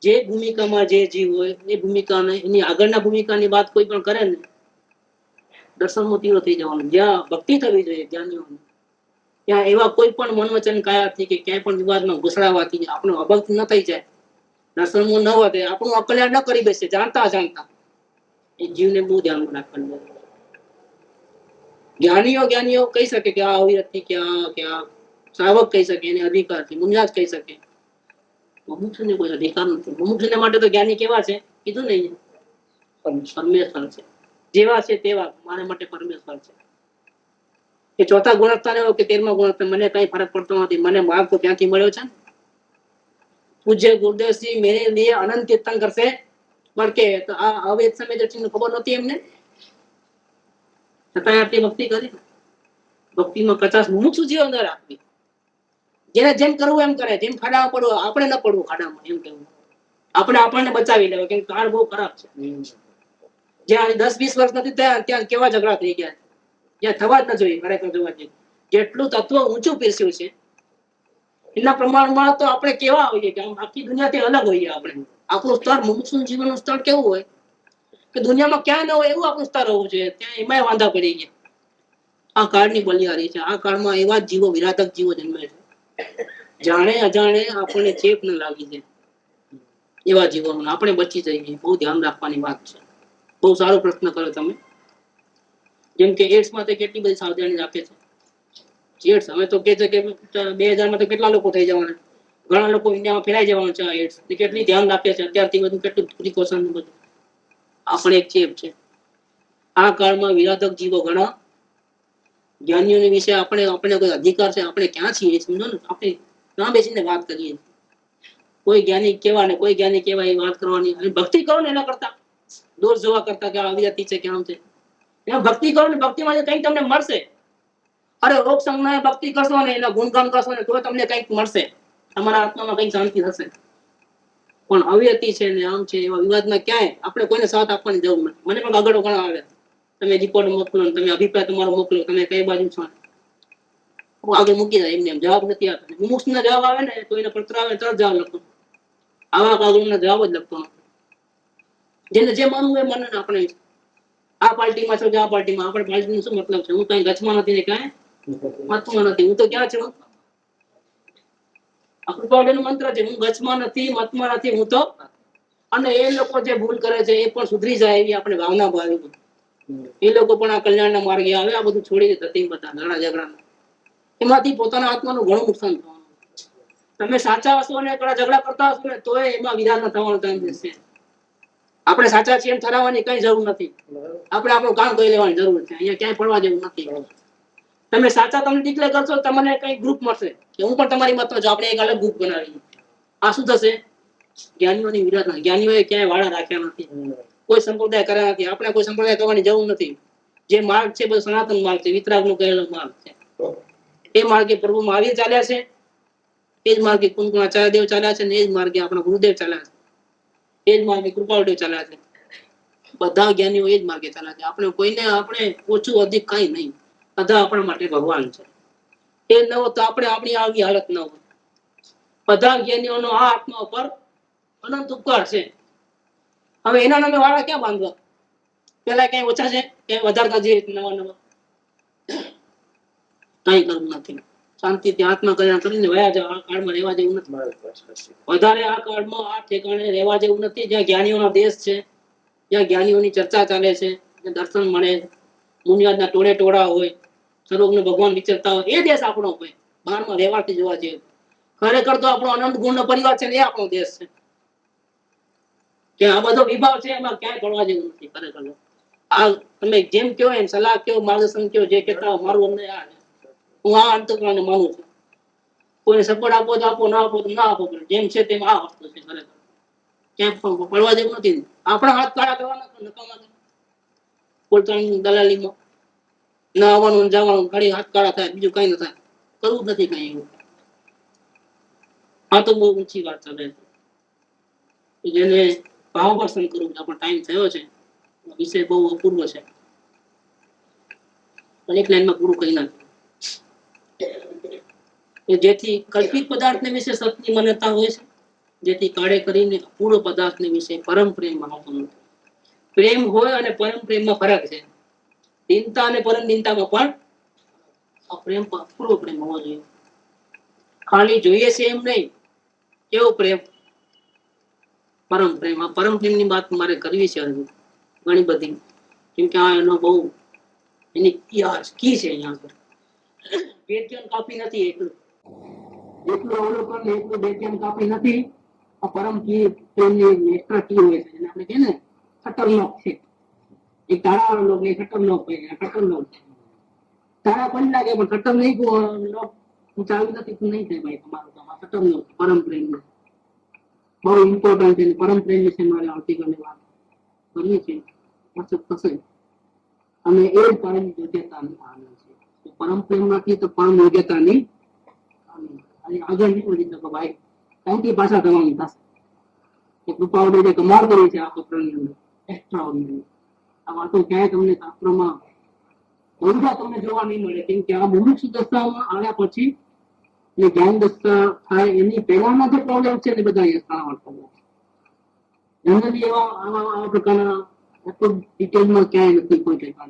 જે ભૂમિકામાં જે જીવ હોય એ ભૂમિકાને એની આગળના ભૂમિકાની વાત કોઈ પણ કરે ને દર્શનમાં તીવ્ર થઈ જવાનું. જ્યાં ભક્તિ થવી જોઈએ જ્ઞાનીઓની, ત્યાં એવા કોઈ પણ મન વચન કાયાથી કે ક્યાંય પણ વિવાદમાં ઘુસડાવાથી આપણો અભક્ત ન થઈ જાય, દર્શનમાં ન વધે, આપણું અકલ્યાણ ન કરી બેસે જાણતા જાણતા. એ જીવને બહુ ધ્યાનમાં રાખવાનું. જ્ઞાનીઓ કહી શકે કે આ અવિરતિ ક્યાં શ્રાવક કહી શકે એને અધિકાર છે, મુનિરાજ કહી શકે. મુમુક્ષુને કોઈ અધિકાર નથી. મુમુક્ષુને માટે તો જ્ઞાની કેવા છે કીધું ને, પરમેશ્વર છે. જેવા છે તેવા મારા માટે પરમેશ્વર છે. એ ચોથા ગુણસ્થાને હોય કે 13મા ગુણસ્થાને મને કઈ ફરક પડતો નથી. મને માર્ગ તો ત્યાંથી મળ્યો છે. પૂજ્ય ગુરુદેવસિંહ મેરે લીએ અનંત કીર્તન કરશે મળકે. તો આ અવેદ સમય દર્શનની ખબર નહોતી એમને, છતાં આટલી ભક્તિ કરી. ભક્તિમાં કચાશ મુમુક્ષુ જીવ અંદર રાખવી. જેને જેમ કરવું એમ કરે, જેમ ખાડામાં પડવું આપણે ન પડવું ખાડામાં, એમ કેવું. આપણે આપણને બચાવી લેવા, કેમ કાળ બહુ ખરાબ છે. જ્યાં 10-20 વર્ષ નથી થયા ત્યાં કેવા ઝઘડા થઈ ગયા, જ્યાં થવા જ ન જોઈએ. ખરેખર જોવા જઈએ જેટલું તત્વ ઊંચું પીરસ્યું છે એના પ્રમાણમાં તો આપણે કેવા હોઈએ કે આખી દુનિયાથી અલગ હોઈએ. આપણે આપણું સ્તર મુમુક્ષુ જીવનનું સ્તર કેવું હોય કે દુનિયામાં ક્યાં ન હોય એવું આપણું સ્તર હોવું જોઈએ. ત્યાં એમાંય વાંધા પડી ગયા. આ કાળની બલિયારી છે. આ કાળમાં એવા જીવો, વિરાધક જીવો જન્મે છે જાણે અજાણે આપણને ચેપ ન લાગી જાય એવા જીવોનું આપણે બચી જઈએ. બહુ ધ્યાન રાખવાની વાત છે. બહુ સારો પ્રશ્ન કર્યો તમે. જેમ કે એડ્સ માટે કેટલી બધી સાવધાની રાખે છે. એડ્સ હવે તો કે છે કે 2000 માં તો કેટલા લોકો થઈ જવાના, ઘણા લોકો ઇન્ડિયામાં ફેરાઈ જવાનું છે. એડ્સ કેટલી ધ્યાન રાખે છે અત્યારથી, બધું કેટલું પ્રિકોશન બધું. આપણે એક ચેપ છે. આ કાળમાં વિરાધક જીવો ઘણા. જ્ઞાનીઓની વિશે આપણે કોઈ અધિકાર છે? આપણે ક્યાં છીએ સમજો ને. આપણે ક્યાં બેસીને વાત કરીએ? કોઈ જ્ઞાની કેવા ને કોઈ જ્ઞાની કેવા એ વાત કરવાની. અને ભક્તિ કરો ને એના કરતા દોષ જોવા કરતા કે અવિરતિ છે કે આમ છે, એમાં ભક્તિ કરો ને ભક્તિમાં કંઈક તમને મળશે. અરે રોગ સંજ્ઞાએ ભક્તિ કરશો ને, એના ગુણગાન કરશો ને તો તમને કંઈક મળશે. તમારા આત્મામાં કંઈક શાંતિ થશે. પણ અવિરતિ છે ને આમ છે એવા વિવાદમાં ક્યાંય આપણે કોઈને સાથ આપવાની જરૂર નથી. મને પણ આગળ ઘણા આવે, તમે રિપોર્ટ મોકલો, તમે અભિપ્રાય તમારો મોકલો, તમે કઈ બાજુ છો આગળ મૂકી જાય. એમને જવાબ નથી આપતો. મુમુક્ષ ના જવાબ આવે ને તો એને પત્ર આવે તરત જવાબ લખો. આવા કાગળ ના જવાબ જ લખતો નથી. જેને જે માનવું એ મને. આપણે આ પાર્ટીમાં છો કે આ પાર્ટીમાં, આપણે પાર્ટીનો શું મતલબ છે? હું કઈ ગચમાં નથી ને કઈ મતમાં નથી. હું તો ક્યાં છું? કૃપાળુનો મંત્ર છે, હું ગચમાં નથી, મતમાં નથી, હું તો. અને એ લોકો જે ભૂલ કરે છે એ પણ સુધરી જાય એવી આપણે ભાવના ભાવી. એ લોકો પણ આ કલ્યાણના માર્ગે આવે. આ બધું છોડી દે બધા લડા ઝઘડા, એમાંથી પોતાના આત્માનું ઘણું નુકસાન થવાનું. તમે સાચા હશો ને ઝઘડા કરતા હશો ને તો એમાં વિધાન થવાનો ચાન્સ છે. આપણે સાચા છીએ એમ ઠરાવવાની કઈ જરૂર નથી. આપણે આપણું કામ કરી લેવાની જરૂર છે. અહીંયા ક્યાંય પડવા જેવું નથી. તમે સાચા તમને ડિક્લેર કરશો તમને કઈ ગ્રુપ મળશે કે હું પણ તમારી મત જો આપણે એક અલગ ગ્રુપ બનાવીએ. આ શું થશે? જ્ઞાનીઓની વિરાધના. જ્ઞાનીઓએ ક્યાંય વાળા રાખ્યા નથી, કોઈ સંપ્રદાય કર્યા નથી. આપણે કોઈ સંપ્રદાય કરવાની જરૂર નથી. જે માર્ગ છે બધો સનાતન માર્ગ છે, વિતરાગનો કહેલો માર્ગ છે. એ માર્ગે પ્રભુ મહાવીર ચાલ્યા છે, એ જ માર્ગે કુંકુમાચાર્ય દેવ ચાલ્યા છે, ને એ જ માર્ગે આપણા ગુરુદેવ ચાલ્યા છે, એ જ માર્ગે કૃપાળુદેવ ચાલ્યા છે. બધા જ્ઞાનીઓ એ જ માર્ગે ચાલ્યા છે. આપણે કોઈને આપણે ઓછું અધિક કઈ નહીં. બધા આપણા માટે ભગવાન છે. એ ન હોય તો આપણે આપણી આવી હાલત ન હોય. બધા જ્ઞાનીઓનો આ આત્મા ઉપર અનંત ઉપકાર છે. હવે એના નામે વાળા ક્યાં બાંધવા? પેલા ક્યાંય ઓછા છે, ક્યાંય વધારતા જઈએ નવા કઈ કરવું નથી. શાંતિથી આત્મા કલ્યાણ કરીને વયા જાવ. આ કાળમાં રહેવા જેવું નથી. વધારે આ કાળમાં આ ઠેકાણે રહેવા જેવું નથી. જ્યાં જ્ઞાનીઓનો દેશ છે, જ્યાં જ્ઞાનીઓની ચર્ચા ચાલે છે, દર્શન મળે, મુનિયાદના ટોળે ટોળા હોય, સર્વજ્ઞ ભગવાન વિચરતા હોય, એ દેશ આપણો હોય. બહારમાં રહેવાથી જોવા જઈએ ખરેખર તો આપણો અનંત ગુણનો પરિવાર છે ને, એ આપણો દેશ છે. કે આ બધો વિભાગ છે એમાં ક્યાંય પડવા જેવું નથી. ખરેખર આ તમે જેમ કહો એમ સલાહ કહો, માર્ગદર્શન કહો, જે કહેતા હોય, મારું અમને આ છે. હું આ અંતકરણને માનું છું. કોઈને સપોર્ટ આપો તો આપો, ના આપો તો ના આપો, પણ જેમ છે તેમ આ વસ્તુ છે. ખરેખર ક્યાંય પડવા જેવું નથી. આપણા હાથ કાળા કરવાના નકામા પોતાની દલાલીમાં ના આવવાનું જવાનું, ખાલી હાથ કાળા થાય, બીજું કઈ ન થાય. કરવું જ નથી કઈ એવું. આ તો બહુ ઊંચી વાત ચાલે છે, જેને ભાવપર્શન કરવું. આપણો ટાઈમ થયો છે, વિષય બહુ અપૂર્વ છે, પણ એક લાઈનમાં પૂરું કરી નાખ્યું. જેથી કલ્પિત પદાર્થને વિશે સતની માન્યતા હોય છે, જેથી કાળે કરીને અપૂર્વ પદાર્થને વિશે પરમ પ્રેમ આવતો નથી. પ્રેમ હોય અને પરમ પ્રેમમાં ફરક છે. દીનતા અને પરમ દીનતામાં પણ આ પ્રેમ અપૂર્વ પ્રેમ હોવો જોઈએ. ખાલી જોઈએ છે એમ નહીં, કેવો પ્રેમ, પરમ પ્રેમ. આ પરમ પ્રેમ ની વાત મારે કરવી છે હજુ ઘણી બધી, કેમ કે આ એનો બહુ એની કી છે. અહીંયા પર બેચેન કાપી નથી, એટલું અવલોકન ને એટલું બેચેન કાપી નથી. આ પરમ પ્રેમની એક્સ્ટ્રા કી હોય છે, એને આપણે કહે ને ખતરનાક છે. એક તારા લોક ને ખતરનાક હોય, ખતરનાક તારા પણ લાગે પણ ખતર નહીં હું ચાલુ નથી નહીં થાય ભાઈ. તમારું કામ ખતરનાક પરમ પ્રેમ બહુ ઇમ્પોર્ટન્ટ છે. પરમ પ્રેમ વિશે મારે આવતીકાલે વાત કરવી છે. થશે અને એ જ પરમ યોગ્યતાની આનંદ છે. પરમ પ્રેમ નથી તો પરમ યોગ્યતાની આગળ નહીં વધી શકો ભાઈ. કાંઈથી પાછા થવાની થશે. એ કૃપાઓને જે કમાલ કરી છે આ પત્રની અંદર એક્સ્ટ્રા ઓર્ડિનરી. આ વાતો ક્યાંય તમને શાસ્ત્રોમાં બધા તમને જોવા નહીં મળે, કેમ કે આ મુમુક્ષુ દશામાં આવ્યા પછી ને જ્ઞાન દશા થાય એની પહેલાના જે પ્રોબ્લેમ છે ને બધા અહીંયા સ્થાનાવર્ત જનરલી આવા પ્રકારના ડિટેલમાં ક્યાંય નથી કોઈ કહેતા.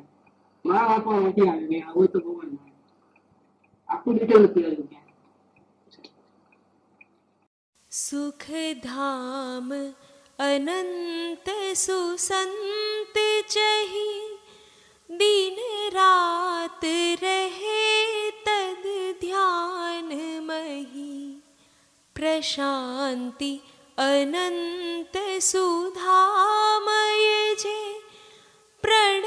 મારા હાથમાં નથી આવી ગયા હોય તો ભગવાન આખું ડિટેલ નથી આવ્યું ક્યાંય. सुख धाम अनंत सुसंत चही दिन रात रहे तद ध्यान मही प्रशांति अनंत सुधामय जे प्रण